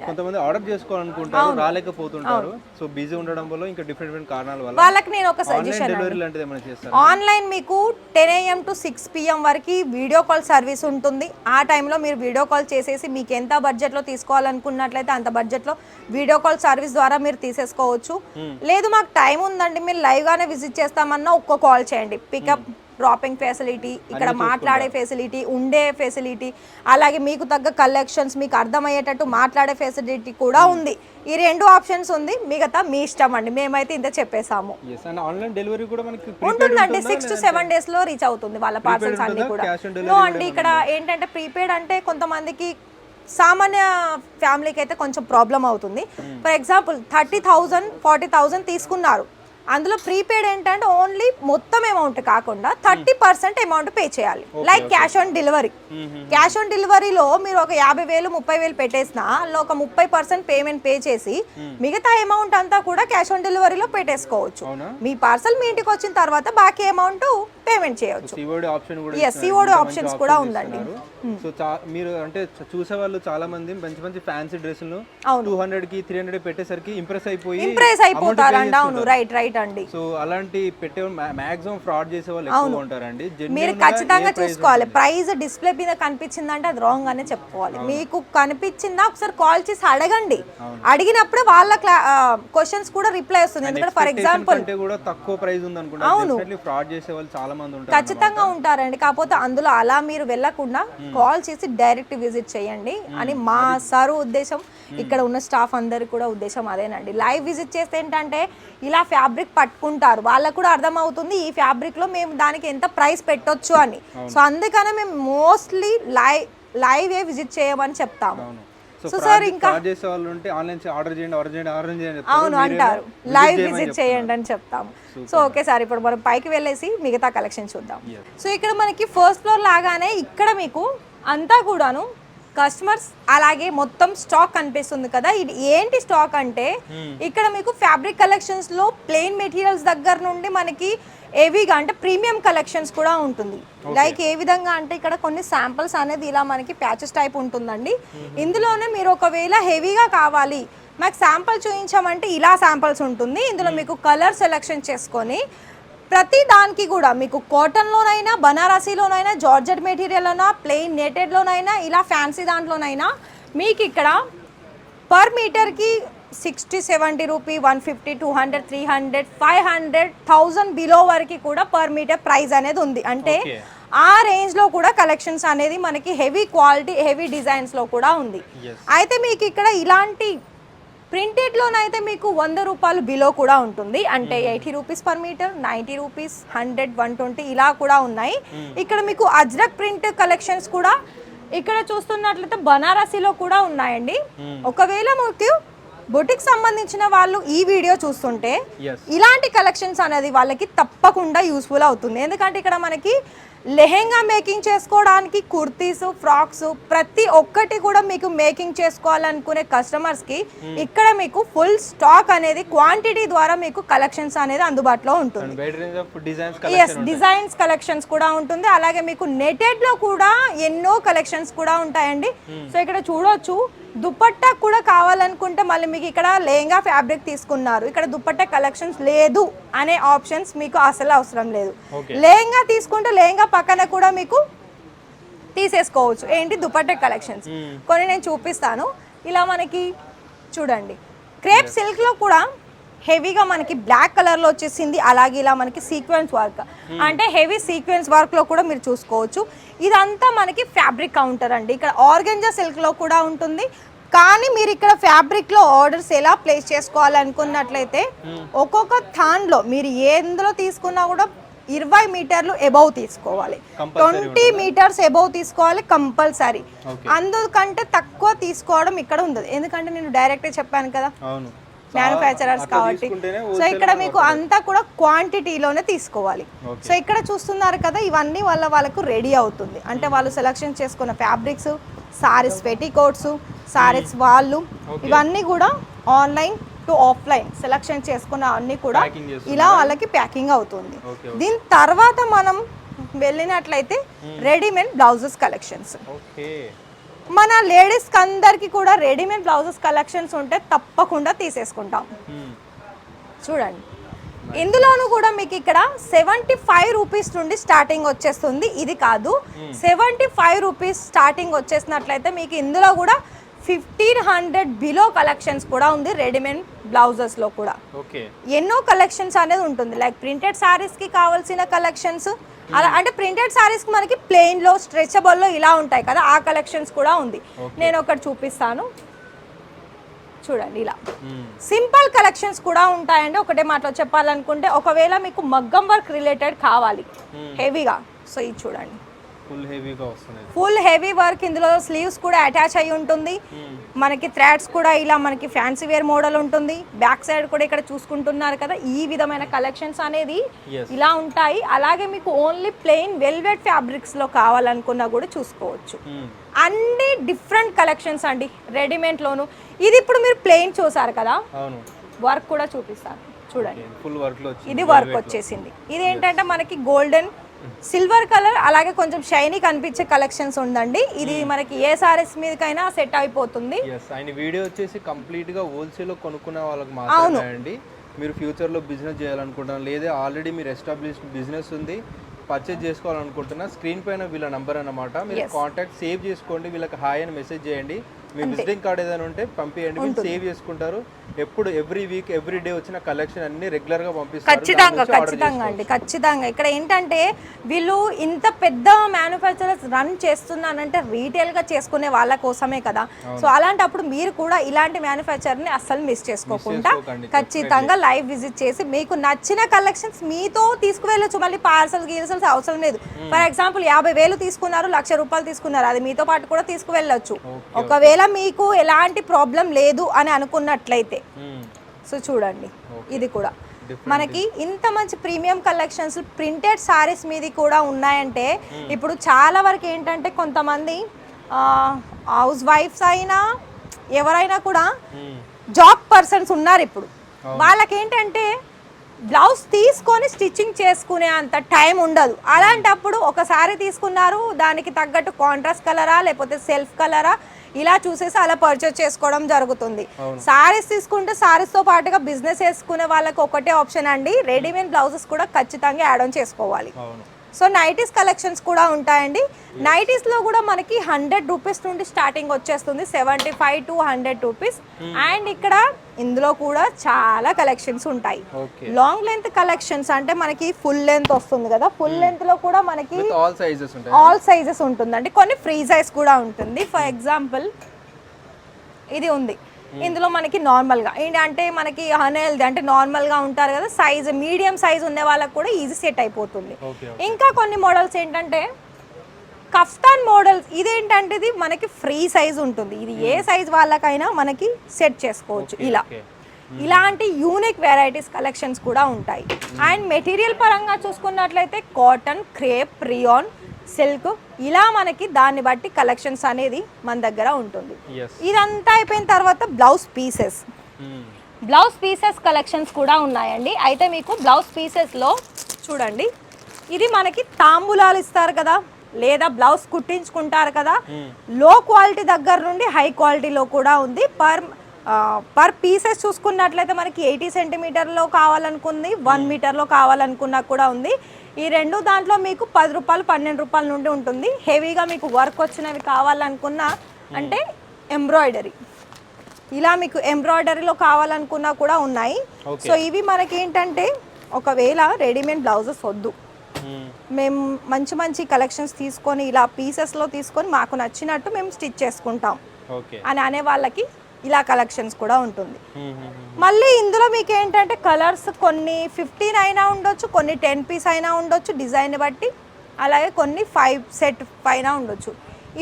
కొంతమంది ఆర్డర్ చేసుకోవాలనుకుంటారు, రాలేకపోతుంటారు. సో బిజీ ఉండడం వల్ల ఇంకా డిఫరెంట్ కారణాల వల్ల వాళ్ళకి నేను ఒక సజెషన్, డెలివరీ లాంటిది ఏమైనా చేస్తారు. ఆన్లైన్ మీకు 10 AM to 6 PM వరకు వీడియో కాల్ సర్వీస్ ఉంటుంది. ఆ టైంలో మీరు వీడియో కాల్ చేసేసి మీకు ఎంత బడ్జెట్లో తీసుకోవాలనుకున్నట్లయితే అంత బడ్జెట్లో వీడియో కాల్ సర్వీస్ ద్వారా మీరు తీసేసుకోవచ్చు. లేదు మాకు టైం ఉందండి, మీరు లైవ్గానే విజిట్ చేస్తామన్నా ఒక్క కాల్ చేయండి. పికప్, డ్రాపింగ్ ఫెసిలిటీ, ఇక్కడ మాట్లాడే ఫెసిలిటీ, ఉండే ఫెసిలిటీ, అలాగే మీకు తగ్గ కలెక్షన్స్, మీకు అర్థమయ్యేటట్టు మాట్లాడే ఫెసిలిటీ కూడా ఉంది. ఈ 2 ఆప్షన్స్ ఉంది, మిగతా మీ ఇష్టం అండి. మేమైతే ఇంత చెప్పేసాము. ఆన్లైన్ డెలివరీ కూడా మనకి ఉంటుందండి, 6 to 7 days లో రీచ్ అవుతుంది వాళ్ళ పార్సల్స్ అన్ని కూడా. నో అండి, ఇక్కడ ఏంటంటే ప్రీపెయిడ్ అంటే కొంతమందికి సామాన్య ఫ్యామిలీకి అయితే కొంచెం ప్రాబ్లం అవుతుంది. ఫర్ ఎగ్జాంపుల్ 30,000 40,000 తీసుకున్నారు, అందులో ప్రీపెయిడ్ ఏంటంటే ఓన్లీ మొత్తం అమౌంట్ కాకుండా 30% అమౌంట్ పే చేయాలి, like cash on delivery. Cash on డెలివరీలో మీరు ఒక 50,000 30,000 పెట్టేసినా అందులో ఒక 30% పేమెంట్ పే చేసి మిగతా అమౌంట్ అంతా కూడా క్యాష్ ఆన్ డెలివరీలో పెట్టేసుకోవచ్చు. మీ పార్సల్ మీ ఇంటికి వచ్చిన తర్వాత బాకీ అమౌంట్ పేమెంట్ చేయొచ్చు. సిఓడి ఆప్షన్స్ కూడా ఉందండి. సో మీరు అంటే చూసే వాళ్ళు చాలా మంది మంచి మంచి ఫ్యాన్సీ డ్రెస్సులు 200 కి 300 పెట్టేసరికి ఇంప్రెస్ అయిపోతారండి. అవును, రైట్ అండి. సో అలాంటి పెట్టే మాక్సిమం ఫ్రాడ్ చేసే వాళ్ళు ఎక్కువ ఉంటారండి. మీరు ఖచ్చితంగా చూసుకోవాలి, ప్రైస్ డిస్ప్లే మీద కనిపించిందంటే అది రాంగ్ అనే చెప్పుకోవాలి. మీకు కనిపించిందా ఒకసారి కాల్ చేసి అడగండి, అడిగినప్పుడు వాళ్ళ క్వశ్చన్స్ కూడా రిప్లై వస్తుంది. ఎందుకంటే ఫర్ ఎగ్జాంపుల్ కూడా తక్కువ ప్రైస్ ఉంది అనుకుంటే ఫ్రాడ్ చేసే వాళ్ళు చాలా మంది ఉంటారు, ఖచ్చితంగా ఉంటారండి. కాకపోతే అందులో అలా మీరు వెళ్ళకుండా కాల్ చేసి డైరెక్ట్ విజిట్ చేయండి అని మా సార్ ఉద్దేశం, ఇక్కడ ఉన్న స్టాఫ్ అందరి కూడా ఉద్దేశం అదేనండి. లైవ్ విజిట్ చేస్తే ఏంటంటే ఇలా ఫ్యాబ్రిక్ పట్టుకుంటారు, వాళ్ళకు కూడా అర్థమవుతుంది ఈ ఫ్యాబ్రిక్ లో మేము దానికి ఎంత ప్రైస్ పెట్టొచ్చు అని. సో అందుకనే మేము మోస్ట్లీ లైవ్ విజిట్ చేయమని చెప్తాము. సో సార్ ఇంకా అవును అంటారు, లైవ్ విజిట్ చేయండి అని చెప్తాము. సో ఓకే సార్, ఇప్పుడు మనం పైకి వెళ్ళేసి మిగతా కలెక్షన్ చూద్దాం. సో ఇక్కడ మనకి ఫస్ట్ ఫ్లోర్ లాగానే ఇక్కడ మీకు అంతా కూడాను కస్టమర్స్ అలాగే మొత్తం స్టాక్ కనిపిస్తుంది కదా. ఇది ఏంటి స్టాక్ అంటే ఇక్కడ మీకు ఫ్యాబ్రిక్ కలెక్షన్స్ లో ప్లెయిన్ మెటీరియల్స్ దగ్గర నుండి మనకి హెవీగా అంటే ప్రీమియం కలెక్షన్స్ కూడా ఉంటుంది. లైక్ ఏ విధంగా అంటే ఇక్కడ కొన్ని శాంపిల్స్ అనేది ఇలా మనకి ప్యాచెస్ టైప్ ఉంటుందండి. ఇందులోనే మీరు ఒకవేళ హెవీగా కావాలి మాకు శాంపిల్ చూపించామంటే ఇలా శాంపిల్స్ ఉంటుంది. ఇందులో మీకు కలర్ సెలెక్షన్ చేసుకొని ప్రతి దానికి కూడా మీకు కాటన్లోనైనా, బనారసీలోనైనా, జార్జెట్ మెటీరియల్లోనా, ప్లెయిన్ నెటెడ్లోనైనా, ఇలా ఫ్యాన్సీ దాంట్లోనైనా మీకు ఇక్కడ పర్ మీటర్కి 60, 70 రూపీ, 150, 200, 300, 500, 1000 బిలో వరకు కూడా పర్ మీటర్ ప్రైస్ అనేది ఉంది. అంటే ఆ రేంజ్లో కూడా కలెక్షన్స్ అనేది మనకి హెవీ క్వాలిటీ, హెవీ డిజైన్స్లో కూడా ఉంది. అయితే మీకు ఇక్కడ ఇలాంటి ప్రింటెడ్లోనైతే మీకు 100 రూపాయలు బిలో కూడా ఉంటుంది. అంటే 80 రూపీస్ పర్ మీటర్, 90 రూపీస్, 100, 120 ఇలా కూడా ఉన్నాయి. ఇక్కడ మీకు అజ్రక్ ప్రింట్ కలెక్షన్స్ కూడా ఇక్కడ చూస్తున్నట్లయితే బనారసీలో కూడా ఉన్నాయండి. ఒకవేళ మీకు బొటిక్ సంబంధించిన వాళ్ళు ఈ వీడియో చూస్తుంటే ఇలాంటి కలెక్షన్స్ అనేది వాళ్ళకి తప్పకుండా యూస్ఫుల్ అవుతుంది. ఎందుకంటే ఇక్కడ మనకి లెహెంగా మేకింగ్ చేసుకోవడానికి కుర్తీస్, ఫ్రాక్స్ ప్రతి ఒక్కటి కూడా మీకు మేకింగ్ చేసుకోవాలనుకునే కస్టమర్స్కి ఇక్కడ మీకు ఫుల్ స్టాక్ అనేది క్వాంటిటీ ద్వారా మీకు కలెక్షన్స్ అనేది అందుబాటులో ఉంటుంది. డిజైన్స్ కలెక్షన్స్ కూడా ఉంటుంది. అలాగే మీకు నెటెడ్ లో కూడా ఎన్నో కలెక్షన్స్ కూడా ఉంటాయండి. సో ఇక్కడ చూడొచ్చు దుపట్టా కూడా కావాలనుకుంటే మళ్ళీ మీకు ఇక్కడ లెహంగా ఫ్యాబ్రిక్ తీసుకున్నారు, ఇక్కడ దుపట్టా కలెక్షన్స్ లేదు అనే ఆప్షన్స్ మీకు అసలు అవసరం లేదు. లెహంగా తీసుకుంటే లెహంగా పక్కన కూడా మీకు తీసేసుకోవచ్చు. ఏంటి దుపట్టా కలెక్షన్స్ కొన్ని నేను చూపిస్తాను. ఇలా మనకి చూడండి క్రేప్ సిల్క్లో కూడా హెవీగా మనకి బ్లాక్ కలర్లో వచ్చేసింది. అలాగే ఇలా మనకి సీక్వెన్స్ వర్క్ అంటే హెవీ సీక్వెన్స్ వర్క్లో కూడా మీరు చూసుకోవచ్చు. ఇదంతా మనకి ఫ్యాబ్రిక్ కౌంటర్ అండి. ఇక్కడ ఆర్గెంజా సిల్క్లో కూడా ఉంటుంది. కానీ మీరు ఇక్కడ ఫ్యాబ్రిక్లో ఆర్డర్స్ ఎలా ప్లేస్ చేసుకోవాలనుకున్నట్లయితే ఒక్కొక్క థాన్లో మీరు ఎందులో తీసుకున్నా కూడా 20 మీటర్లు ఎబవ్ తీసుకోవాలి, 20 మీటర్స్ ఎబవ్ తీసుకోవాలి కంపల్సరీ. అందుకంటే తక్కువ తీసుకోవడం ఇక్కడ ఉండదు. ఎందుకంటే నేను డైరెక్ట్గా చెప్పాను కదా మ్యానుఫ్యాక్చరర్స్ కాబట్టి. సో ఇక్కడ మీకు అంతా కూడా క్వాంటిటీలోనే తీసుకోవాలి. సో ఇక్కడ చూస్తున్నారు కదా ఇవన్నీ వాళ్ళకు రెడీ అవుతుంది. అంటే వాళ్ళు సెలెక్షన్ చేసుకున్న ఫ్యాబ్రిక్స్, సారీస్ పెట్టికోట్స్, సారీస్ వాళ్ళు ఇవన్నీ కూడా ఆన్లైన్ టు ఆఫ్లైన్ సెలెక్షన్ చేసుకున్న అన్ని కూడా ఇలా వాళ్ళకి ప్యాకింగ్ అవుతుంది. దీని తర్వాత మనం వెళ్ళినట్లయితే రెడీమేడ్ బ్లౌజెస్ కలెక్షన్స్. మన లేడీస్కి అందరికి కూడా రెడీమేడ్ బ్లౌజెస్ కలెక్షన్స్ ఉంటే తప్పకుండా తీసేసుకుంటాం. చూడండి ఇందులోనూ కూడా మీకు ఇక్కడ 75 రూపీస్ నుండి స్టార్టింగ్ వచ్చేస్తుంది. ఇది కాదు 75 రూపీస్ స్టార్టింగ్ వచ్చేసినట్లయితే మీకు ఇందులో కూడా 1500 బిలో కలెక్షన్స్ కూడా ఉంది. రెడీమేడ్ బ్లౌజెస్లో కూడా ఎన్నో కలెక్షన్స్ అనేది ఉంటుంది. లైక్ ప్రింటెడ్ శారీస్కి కావాల్సిన కలెక్షన్స్ అలా అంటే ప్రింటెడ్ శారీస్కి మనకి ప్లెయిన్లో స్ట్రెచబుల్లో ఇలా ఉంటాయి కదా, ఆ కలెక్షన్స్ కూడా ఉంది. నేను ఒకటి చూపిస్తాను చూడండి. ఇలా సింపుల్ కలెక్షన్స్ కూడా ఉంటాయండి. ఒకటే మాటలో చెప్పాలనుకుంటే ఒకవేళ మీకు మగ్గం వర్క్ రిలేటెడ్ కావాలి హెవీగా, సో ఇది చూడండి ఫుల్ హెవీ వర్క్. ఇందులో స్లీవ్స్ కూడా అటాచ్ అయి ఉంటుంది. మనకి థ్రెడ్స్ కూడా ఇలా మనకి ఫ్యాన్సీ వేర్ మోడల్ ఉంటుంది. బ్యాక్ సైడ్ కూడా ఇక్కడ చూసుకుంటున్నారు కదా ఈ విధమైన కలెక్షన్స్ అనేది ఇలా ఉంటాయి. అలాగే మీకు ఓన్లీ ప్లెయిన్ వెల్వెట్ ఫ్యాబ్రిక్స్ లో కావాలనుకున్నా కూడా చూసుకోవచ్చు. అన్ని డిఫరెంట్ కలెక్షన్స్ అండి రెడీమేడ్ లోను. ఇది ఇప్పుడు మీరు ప్లెయిన్ చూసారు కదా, వర్క్ కూడా చూపిస్తాను చూడండి. ఇది వర్క్ వచ్చేసింది. ఇది ఏంటంటే మనకి గోల్డెన్ సిల్వర్ కలర్ అలాగే కొంచెం షైనీ కనిపించే కలెక్షన్స్ ఉందండి. ఇది మనకి ఏ సారీస్ మీదకైనా సెట్ అయిపోతుంది. వీడియో వచ్చేసి కంప్లీట్ గా హోల్సేల్ లో కొనుక్కునే వాళ్ళకి మాత్రమే అండి. మీరు ఫ్యూచర్ లో బిజినెస్ చేయాలనుకుంటున్నారు లేదా ఆల్రెడీ మీరు ఎస్టాబ్లిష్డ్ బిజినెస్ ఉంది పర్చేజ్ చేసుకోవాలనుకుంటున్నా స్క్రీన్ పైన వీళ్ళ నంబర్ అన్నమాట. మీరు కాంటాక్ట్ సేవ్ చేసుకోండి, వీళ్ళకి హాయ్ అని మెసేజ్ చేయండి. మీ విజిటింగ్ కార్డ్ ఏదైనా ఉంటే పంపించండి, మీరు సేవ్ చేసుకుంటారు. ఎప్పుడు ఎవ్రీ వీక్ ఎవ్రీ డే వచ్చిన కలెక్షన్ అన్ని రెగ్యులర్ గా పంపిస్తారు. ఖచ్చితంగా అండి, ఖచ్చితంగా. ఇక్కడ ఏంటంటే వీళ్ళు ఇంత పెద్ద మ్యానుఫ్యాక్చరర్స్ రన్ చేస్తున్నానంటే రీటైల్ గా చేసుకునే వాళ్ళ కోసమే కదా. సో అలాంటప్పుడు మీరు కూడా ఇలాంటి మ్యానుఫ్యాక్చర్ ని అస్సలు మిస్ చేసుకోకుండా ఖచ్చితంగా లైవ్ విజిట్ చేసి మీకు నచ్చిన కలెక్షన్స్ మీతో తీసుకువెళ్ళొచ్చు. మళ్ళీ పార్సల్ గీర్సల్స్ అవసరం లేదు. ఫర్ ఎగ్జాంపుల్ 50,000 తీసుకున్నారు, 1,00,000 రూపాయలు తీసుకున్నారు, అది మీతో పాటు కూడా తీసుకువెళ్ళొచ్చు ఒకవేళ మీకు ఎలాంటి ప్రాబ్లం లేదు అని అనుకున్నట్లయితే. సో చూడండి ఇది కూడా మనకి ఇంత మంచి ప్రీమియం కలెక్షన్స్ ప్రింటెడ్ సారీస్ మీది కూడా ఉన్నాయంటే ఇప్పుడు చాలా వరకు ఏంటంటే కొంతమంది హౌస్ వైఫ్స్ అయినా ఎవరైనా కూడా జాబ్ పర్సన్స్ ఉన్నారు. ఇప్పుడు వాళ్ళకి ఏంటంటే బ్లౌజ్ తీసుకొని స్టిచ్చింగ్ చేసుకునే అంత టైం ఉండదు. అలాంటప్పుడు ఒక సారీ తీసుకున్నారు, దానికి తగ్గట్టు కాంట్రాస్ట్ కలరా లేకపోతే సెల్ఫ్ కలరా ఇలా చూసేసి అలా పర్చేస్ చేసుకోవడం జరుగుతుంది. సారీస్ తీసుకుంటే సారీస్ తో పాటుగా బిజినెస్ చేసుకునే వాళ్ళకి ఒకటే ఆప్షన్ అండి, రెడీమేడ్ బ్లౌజెస్ కూడా ఖచ్చితంగా యాడ్ ఆన్ చేసుకోవాలి. సో నైటీస్ కలెక్షన్స్ కూడా ఉంటాయండి. నైటీస్ లో కూడా మనకి 100 రూపీస్ నుండి స్టార్టింగ్ వచ్చేస్తుంది, 75 to 100 రూపీస్. అండ్ ఇక్కడ ఇందులో కూడా చాలా కలెక్షన్స్ ఉంటాయి. లాంగ్ లెంత్ కలెక్షన్స్ అంటే మనకి ఫుల్ లెంత్ వస్తుంది కదా, ఫుల్ లెంత్ లో కూడా మనకి ఆల్ సైజెస్ ఉంటుందండి. కొన్ని ఫ్రీ సైజ్ కూడా ఉంటుంది. ఫర్ ఎగ్జాంపుల్ ఇది ఉంది, ఇందులో మనకి నార్మల్గా ఏంటంటే మనకి అన్హెల్దీ అంటే నార్మల్గా ఉంటారు కదా, సైజ్ మీడియం సైజ్ ఉన్న వాళ్ళకి కూడా ఈజీ సెట్ అయిపోతుంది. ఇంకా కొన్ని మోడల్స్ ఏంటంటే కఫ్తాన్ మోడల్స్, ఇదేంటంటే ఇది మనకి ఫ్రీ సైజ్ ఉంటుంది. ఇది ఏ సైజ్ వాళ్ళకైనా మనకి సెట్ చేసుకోవచ్చు. ఇలాంటి యూనిక్ వెరైటీస్ కలెక్షన్స్ కూడా ఉంటాయి. అండ్ మెటీరియల్ పరంగా చూసుకున్నట్లయితే కాటన్, క్రేప్, రియాన్, సిల్క్ ఇలా మనకి దాన్ని బట్టి కలెక్షన్స్ అనేది మన దగ్గర ఉంటుంది. ఇదంతా అయిపోయిన తర్వాత బ్లౌజ్ పీసెస్ కలెక్షన్స్ కూడా ఉన్నాయండి. అయితే మీకు బ్లౌజ్ పీసెస్లో చూడండి, ఇది మనకి తాంబూలాలు ఇస్తారు కదా, లేదా బ్లౌజ్ కుట్టించుకుంటారు కదా, లో క్వాలిటీ దగ్గర నుండి హై క్వాలిటీలో కూడా ఉంది. పర్ పీసెస్ చూసుకున్నట్లయితే మనకి 80 సెంటీమీటర్లో కావాలనుకుంది, 1 మీటర్లో కావాలనుకున్నా కూడా ఉంది. ఈ రెండు దాంట్లో మీకు 10 రూపాయలు 12 రూపాయల నుండి ఉంటుంది. హెవీగా మీకు వర్క్ వచ్చినవి కావాలనుకున్నా అంటే ఎంబ్రాయిడరీ, ఇలా మీకు ఎంబ్రాయిడరీలో కావాలనుకున్నా కూడా ఉన్నాయి. సో ఇవి మనకి ఏంటంటే ఒకవేళ రెడీమేడ్ బ్లౌజెస్ వద్దు, మేము మంచి మంచి కలెక్షన్స్ తీసుకొని ఇలా పీసెస్లో తీసుకొని మాకు నచ్చినట్టు మేము స్టిచ్ చేసుకుంటాం అని అనే వాళ్ళకి ఇలా కలెక్షన్స్ కూడా ఉంటుంది. మళ్ళీ ఇందులో మీకు ఏంటంటే కలర్స్ కొన్ని 15 అయినా ఉండొచ్చు, కొన్ని 10 పీస్ అయినా ఉండొచ్చు డిజైన్ బట్టి, అలాగే కొన్ని 5 సెట్ పైన ఉండొచ్చు.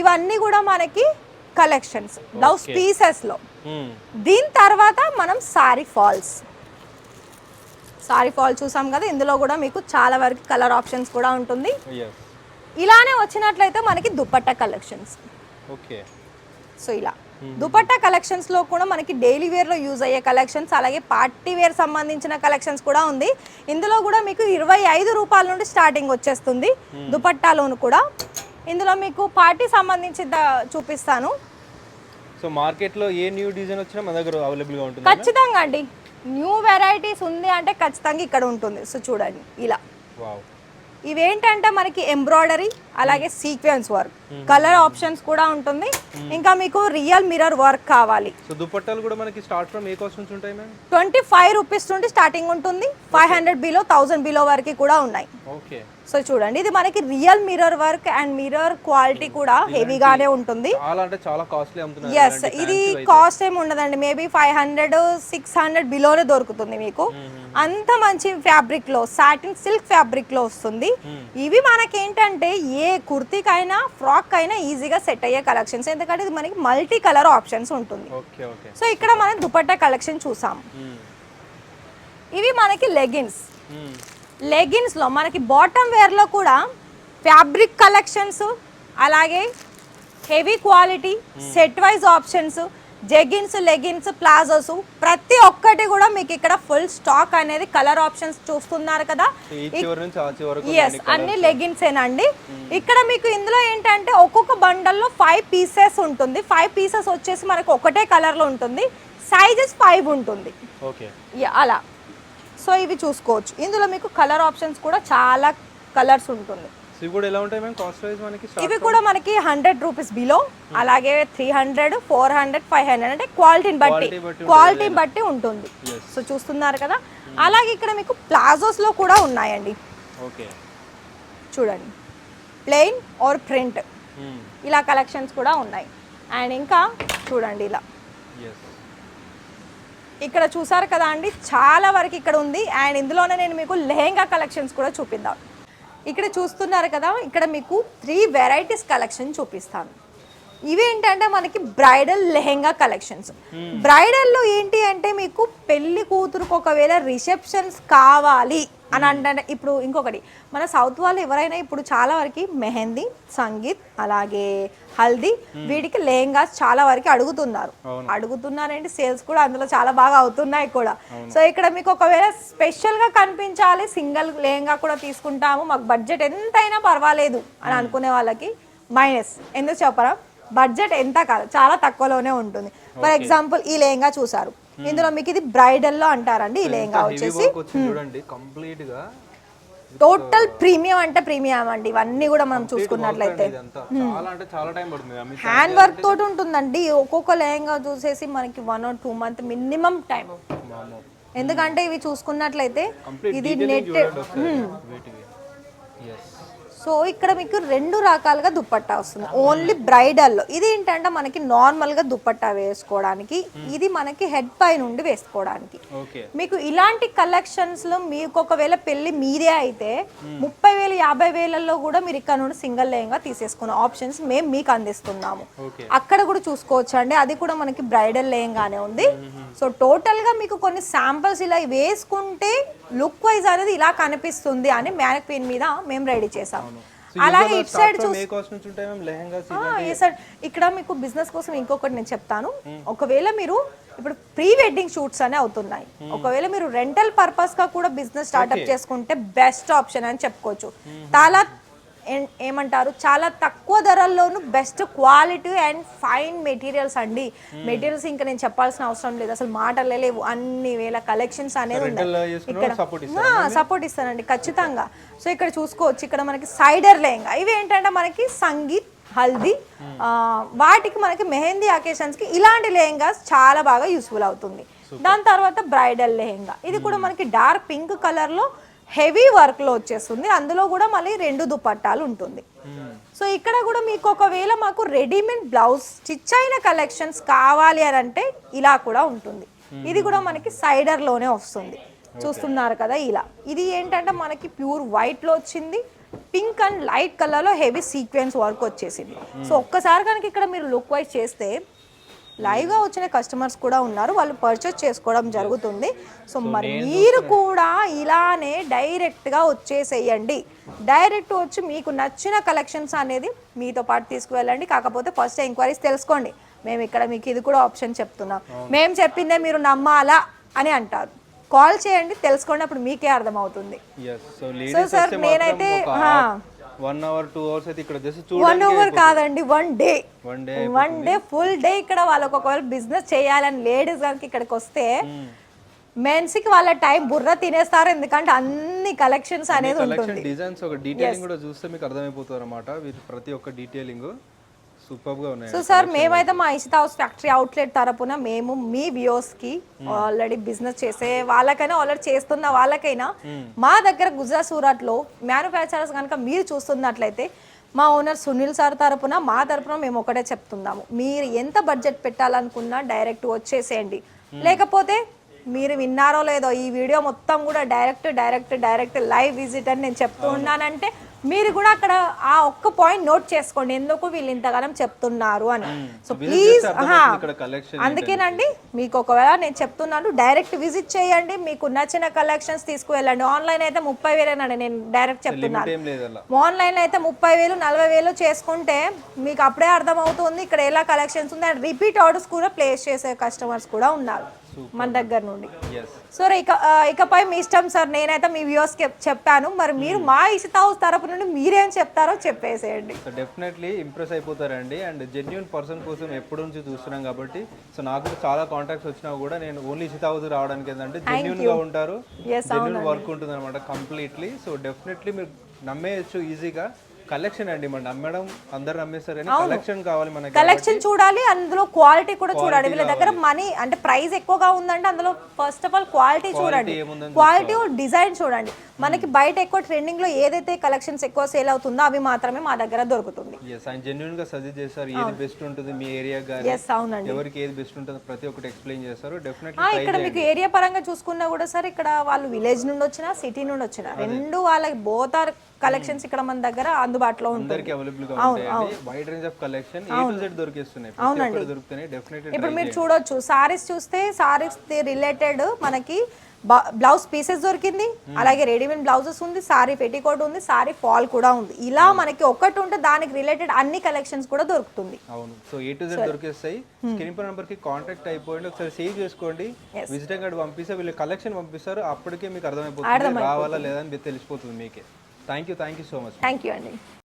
ఇవన్నీ కూడా మనకి కలెక్షన్స్ బ్లౌజ్ పీసెస్లో. దీని తర్వాత మనం సారీ ఫాల్స్ చూసాం కదా, ఇందులో కూడా మీకు చాలా వరకు కలర్ ఆప్షన్స్ కూడా ఉంటుంది. ఇలానే వచ్చినట్లయితే మనకి దుపట్టా కలెక్షన్స్. సో ఇలా దుపట్టా కలెక్షన్స్లో కూడా మనకి డైలీ వేర్లో యూజ్ అయ్యే కలెక్షన్స్, అలాగే పార్టీ వేర్ సంబంధించిన కలెక్షన్స్ కూడా ఉంది. ఇందులో కూడా మీకు 25 రూపాయల నుండి స్టార్టింగ్ వచ్చేస్తుంది దుపట్టాలోను కూడా. ఇందులో మీకు పార్టీ సంబంధించి చూపిస్తాను. సో మార్కెట్లో ఏ న్యూ డిజైన్ వచ్చినా మన దగ్గర అవైలబుల్గా ఉంటుంది. ఖచ్చితంగా అండి, న్యూ వెరైటీస్ ఉంది అంటే ఖచ్చితంగా ఇక్కడ ఉంటుంది. సో చూడండి ఇలా, ఇవేంటంటే మనకి ఎంబ్రాయిడరీ అలాగే సీక్వెన్స్ వర్క్, కలర్ ఆప్షన్స్ కూడా ఉంటుంది. ఇంకా మీకు రియల్ మిర్రర్ వర్క్ కావాలి. సో దుపట్టాలు కూడా మనకి స్టార్ట్ ఫ్రమ్ ఏ కాస్ట్ నుంచి ఉంటాయి మ్యామ్? 25 రూపీస్ నుండి స్టార్టింగ్ ఉంటుంది. 500 బిలో 1000 బిలో వరకు కూడా ఉన్నాయి. ఓకే. సో చూడండి, ఇది మనకి real mirror work and mirror quality కూడా హెవీగానే ఉంటుంది. చాలా అంటే చాలా కాస్ట్లీ అమ్ముతున్నారు. ఎస్, ఇది కాస్ట్ ఏమి ఉండదండి, మేబీ 500-600 బిలోనే దొరుకుతుంది మీకు. అంత మంచి ఫ్యాబ్రిక్ లో, సాటిన్ సిల్క్ ఫ్యాబ్రిక్ లో వస్తుంది. ఇవి మనకేంటంటే ఏ కుర్తీకైనా ఫ్రాక్ అయినా ఈజీగా సెట్ అయ్యే కలెక్షన్స్, ఎందుకంటే ఇది మనకి మల్టీ కలర్ ఆప్షన్స్ ఉంటుంది. సో ఇక్కడ మనం దుపట్టా కలెక్షన్ చూసాం. ఇవి మనకి లెగిన్స్ లో మనకి బాటమ్ వేర్ లో కూడా ఫ్యాబ్రిక్ కలెక్షన్స్, అలాగే heavy quality set wise options, jeggings, leggings, palazzos ప్రతి ఒక్కటి కూడా మీకు ఇక్కడ ఫుల్ స్టాక్ అనేది కలర్ ఆప్షన్స్ చూస్తున్నారు కదా. ఎస్, అన్ని లెగిన్స్ ఏనండి. ఇక్కడ మీకు ఇందులో ఏంటంటే ఒక్కొక్క బండల్లో 5 పీసెస్ ఉంటుంది. 5 పీసెస్ వచ్చేసి మనకు ఒకటే కలర్ లో ఉంటుంది. సైజెస్ 5 ఉంటుంది అలా. సో ఇవి చూసుకోవచ్చు. ఇందులో మీకు కలర్ ఆప్షన్స్ కూడా చాలా కలర్స్ ఉంటుంది. ఇవి కూడా మనకి 100 రూపీస్ బిలో, అలాగే 300, 400, 500 అంటే క్వాలిటీని బట్టి ఉంటుంది. సో చూస్తున్నారు కదా. అలాగే ఇక్కడ మీకు ప్లాజోస్ లో కూడా ఉన్నాయండి. చూడండి, ప్లెయిన్ ఆర్ ప్రింట్ ఇలా కలెక్షన్స్ కూడా ఉన్నాయి. అండ్ ఇంకా చూడండి ఇలా, ఇక్కడ చూసారు కదా అండి, చాలా వరకు ఇక్కడ ఉంది. అండ్ ఇందులోనే నేను మీకు లెహెంగా కలెక్షన్స్ కూడా చూపిద్దాం. ఇక్కడ చూస్తున్నారు కదా, ఇక్కడ మీకు 3 వెరైటీస్ కలెక్షన్ చూపిస్తాను. ఇవి ఏంటంటే మనకి బ్రైడల్ లెహెంగా కలెక్షన్స్. బ్రైడల్లో ఏంటి అంటే మీకు పెళ్లి కూతురుకు ఒకవేళ రిసెప్షన్స్ కావాలి అని అంటే, ఇప్పుడు ఇంకొకటి మన సౌత్ వాళ్ళు ఎవరైనా ఇప్పుడు చాలా వరకు మెహందీ, సంగీత్, అలాగే హల్దీ వీటికి లెహెంగాస్ చాలా వరకు అడుగుతున్నారండి. సేల్స్ కూడా అందులో చాలా బాగా అవుతున్నాయి కూడా. సో ఇక్కడ మీకు ఒకవేళ స్పెషల్గా కనిపించాలి, సింగిల్ లెహెంగా కూడా తీసుకుంటాము, మాకు బడ్జెట్ ఎంతైనా పర్వాలేదు అని అనుకునే వాళ్ళకి మైనస్. ఎందుకు చెప్పరా, బడ్జెట్ ఎంత కాదు, చాలా తక్కువలోనే ఉంటుంది. ఫర్ ఎగ్జాంపుల్ ఈ లెహంగా చూసారు, ఇందులో మీకు ఇది బ్రైడల్ లో అంటారండి. ఈ లెహంగా వచ్చేసి టోటల్ ప్రీమియం అంటే ప్రీమియం అండి. ఇవన్నీ కూడా మనం చూసుకున్నట్లయితే హ్యాండ్ వర్క్ తోటి ఉంటుందండి. ఒక్కొక్క లెహంగా చూసేసి మనకి 1 or 2 months మినిమం టైం. ఎందుకంటే ఇవి చూసుకున్నట్లయితే ఇది నెట్. సో ఇక్కడ మీకు 2 రకాలుగా దుపట్టా వస్తుంది. ఓన్లీ బ్రైడల్లో ఇది ఏంటంటే మనకి నార్మల్గా దుపట్టా వేసుకోవడానికి, ఇది మనకి హెడ్ పై నుండి వేసుకోవడానికి. మీకు ఇలాంటి కలెక్షన్స్లో మీకు ఒకవేళ పెళ్లి మీదే అయితే 30,000, 50,000లో కూడా మీరు ఇక్కడ నుండి సింగిల్ లెహంగా తీసేసుకునే ఆప్షన్స్ మేము మీకు అందిస్తున్నాము. అక్కడ కూడా చూసుకోవచ్చు అండి, అది కూడా మనకి బ్రైడల్ లెహంగానే ఉంది. సో టోటల్గా మీకు కొన్ని శాంపిల్స్ ఇలా వేసుకుంటే లుక్ వైజ్ అనేది ఇలా కనిపిస్తుంది అని మ్యానిక్విన్ మీద మేము రెడీ చేసాము. అలాగే ఇటు సైడ్ ఇక్కడ మీకు బిజినెస్ కోసం ఇంకొకటి నేను చెప్తాను. ఒకవేళ మీరు ఇప్పుడు ప్రీ వెడ్డింగ్ షూట్స్ అనే అవుతున్నాయి, ఒకవేళ మీరు రెంటల్ పర్పస్ గా కూడా బిజినెస్ స్టార్ట్అప్ చేసుకుంటే బెస్ట్ ఆప్షన్ అని చెప్పుకోవచ్చు. చాలా ఏమంటారు చాలా తక్కువ ధరల్లోనూ best quality and fine materials అండి. మెటీరియల్స్ ఇంకా నేను చెప్పాల్సిన అవసరం లేదు, అసలు మాటలే లేవు. అన్ని వేల కలెక్షన్స్ అనేది ఉన్నాయి ఇక్కడ. సపోర్ట్ ఇస్తానండి ఖచ్చితంగా. సో ఇక్కడ చూసుకోవచ్చు, ఇక్కడ మనకి సైడర్ లెహంగా, ఇవి ఏంటంటే మనకి సంగీత్, హల్దీ, వాటికి మనకి మెహందీ అకేషన్స్కి ఇలాంటి లెహంగాస్ చాలా బాగా యూస్ఫుల్ అవుతుంది. దాని తర్వాత బ్రైడల్ లెహంగా, ఇది కూడా మనకి డార్క్ పింక్ కలర్లో హెవీ వర్క్లో వచ్చేస్తుంది. అందులో కూడా మళ్ళీ 2 దుపట్టాలు ఉంటుంది. సో ఇక్కడ కూడా మీకు ఒకవేళ మాకు రెడీమేడ్ బ్లౌజ్ స్టిచ్ అయిన కలెక్షన్స్ కావాలి అని అంటే ఇలా కూడా ఉంటుంది. ఇది కూడా మనకి సైడర్లోనే వస్తుంది, చూస్తున్నారు కదా ఇలా. ఇది ఏంటంటే మనకి ప్యూర్ వైట్లో వచ్చింది, పింక్ అండ్ లైట్ కలర్లో హెవీ సీక్వెన్స్ వర్క్ వచ్చేసింది. సో ఒక్కసారి కనుక ఇక్కడ మీరు లుక్ వైజ్ చేస్తే లైవ్గా వచ్చిన కస్టమర్స్ కూడా ఉన్నారు, వాళ్ళు పర్చేస్ చేసుకోవడం జరుగుతుంది. సో మరి మీరు కూడా ఇలానే డైరెక్ట్గా వచ్చేసేయండి. డైరెక్ట్ వచ్చి మీకు నచ్చిన కలెక్షన్స్ అనేది మీతో పాటు తీసుకువెళ్ళండి. కాకపోతే ఫస్ట్ ఎంక్వైరీస్ తెలుసుకోండి. మేము ఇక్కడ మీకు ఇది కూడా ఆప్షన్ చెప్తున్నాం, మేము చెప్పిందే మీరు నమ్మాలా అని అంటారు. కాల్ చేయండి, తెలుసుకోండి, అప్పుడు మీకే అర్థమవుతుంది. సో సార్ నేనైతే 1 hour 2 hours అయితే ఇక్కడ జస్ట్ 1 hour కాదండి, 1 డే ఫుల్ డే ఇక్కడ వాళ్ళకి ఒకవేళ బిజినెస్ చేయాలని లేడీస్ కనుక ఇక్కడికి వస్తే మెన్స్కి వాళ్ళ టైం బుర్ర తినేస్తారు, ఎందుకంటే అన్ని కలెక్షన్స్ అనేది ఉంటుంది. డిజైన్స్ ఒక డీటెయిలింగ్ కూడా చూస్తే మీకు అర్థమైపోతుంది అన్నమాట, ప్రతి ఒక్క డీటెయిలింగ్ సూపర్గా ఉన్నాయి. సో సార్ మేమైతే మా ఇషితా హౌస్ ఫ్యాక్టరీ అవుట్లెట్ తరపున మేము మీ వ్యూవర్స్కి ఆల్రెడీ బిజినెస్ చేసే వాళ్ళకైనా ఆల్రెడీ చేస్తున్న వాళ్ళకైనా మా దగ్గర గుజరాత్ సూరత్లో మ్యానుఫ్యాక్చరర్స్ కనుక మీరు చూస్తున్నట్లయితే మా ఓనర్ సునీల్ సార్ తరపున మా తరపున మేము ఒకటే చెప్తున్నాము, మీరు ఎంత బడ్జెట్ పెట్టాలనుకున్నా డైరెక్ట్ వచ్చేసేయండి. లేకపోతే మీరు విన్నారో లేదో ఈ వీడియో మొత్తం కూడా డైరెక్ట్ లైవ్ విజిట్ అని నేను చెప్తూ ఉన్నానంటే మీరు కూడా అక్కడ ఆ ఒక్క పాయింట్ నోట్ చేసుకోండి, ఎందుకు వీళ్ళు ఇంతగానం చెప్తున్నారు అని. సో ప్లీజ్ అందుకేనండి మీకు ఒకవేళ నేను చెప్తున్నాను, డైరెక్ట్ విజిట్ చేయండి, మీకు నచ్చిన కలెక్షన్స్ తీసుకువెళ్ళండి. ఆన్లైన్ అయితే 30,000 నేను డైరెక్ట్ చెప్తున్నాను. ఆన్లైన్ అయితే 30,000 40,000 చేసుకుంటే మీకు అప్పుడే అర్థమవుతుంది ఇక్కడ ఎలా కలెక్షన్స్ ఉంది. అండ్ రిపీట్ ఆర్డర్స్ కూడా ప్లేస్ చేసే కస్టమర్స్ కూడా ఉన్నారు మన దగ్గర నుండి. సో ఇకపై మీ ఇష్టం సార్, నేనైతే మీ వ్యూవర్స్కి చెప్పాను, మరి మీరు మా ఇషితా హౌస్ తరపు నుండి మీరేం చెప్తారో చెప్పేసేయండి. సో డెఫినెట్లీ ఇంప్రెస్ అయిపోతారండి. అండ్ జెన్యూన్ పర్సన్ కోసం ఎప్పటి నుంచి చూస్తున్నాం కాబట్టి, సో నాకు చాలా కాంటాక్ట్స్ వచ్చినా కూడా నేను ఓన్లీ ఇషితా హౌస్ రావడానికి ఏంటంటే జెన్యూన్గా ఉంటారు, జెన్యూన్ వర్క్ ఉంటుంది అనమాట కంప్లీట్లీ. సో డెఫినెట్లీ మీరు నమ్మేయచ్చు ఈజీగా. కలెక్షన్ అండి మనం నమ్మడం అందరు నమ్మేస్తారు, కానీ కలెక్షన్ కావాలి మనకి. కలెక్షన్ చూడాలి, అందులో క్వాలిటీ కూడా చూడాలి. వీళ్ళ దగ్గర మనీ అంటే ప్రైస్ ఎక్కువగా ఉందంటే అందులో ఫస్ట్ ఆఫ్ ఆల్ క్వాలిటీ చూడండి, క్వాలిటీ డిజైన్ చూడండి. మనకి బయట ఎక్కువ ట్రెండింగ్ లో ఏదైతే కలెక్షన్స్ ఎక్కువ సేల్ అవుతుందో అవి మాత్రమే మా దగ్గర దొరుకుతుంది. ఆయన జెన్యూన్ గా సజెస్ట్ చేస్తారు, ఏది బెస్ట్ ఉంటుంది మీ ఏరియా గాని, ఎవరికి ఏది బెస్ట్ ఉంటుంది ప్రతి ఒక్కటి ఎక్స్ప్లెయిన్ చేస్తారు. డెఫినెట్లీ ఇక్కడ మీకు ఏరియా పరంగా చూసుకున్నా కూడా సార్, ఇక్కడ వాళ్ళు విలేజ్ నుండి వచ్చినా సిటీ నుండి వచ్చినా రెండు వాళ్ళకి బోత్ ఆర్ కలెక్షన్స్ ఇక్కడ మన దగ్గర అందుబాటులో ఉంటుంది. Wide range of collection A to Z దొరికేస్తున్నాయి. అవునండి, దొరుకుతున్నాయి డెఫినెట్లీ. ఇప్పుడు మీరు చూడొచ్చు, సారీస్ చూస్తే సారీస్ రిలేటెడ్ మనకి బ్లౌజ్ పీసెస్ దొరికింది, అలాగే రెడీమేడ్ బ్లౌజెస్ ఉంది, సారీ పెట్టికోట్ ఉంది, సారీ ఫాల్ కూడా ఉంది. ఇలా మనకి ఒకటి ఉంటే దానికి రిలేటెడ్ అన్ని కలెక్షన్స్ కూడా దొరుకుతుంది. అవును, సో A to Z దొరికేస్తాయి. స్క్రీన్ పై నంబర్ కి కాంటాక్ట్ అయిపోయింది, ఒకసారి సేవ్ చేసుకోండి. విజిటింగ్ కార్డ్ పంపిస్తే వీళ్ళు కలెక్షన్ పంపిస్తారు, అప్పటికే మీకు అర్థమైపోతుంది రావాలా లేదా అని తెలిసిపోతుంది మీకే. Thank you so much. Thank you అండి.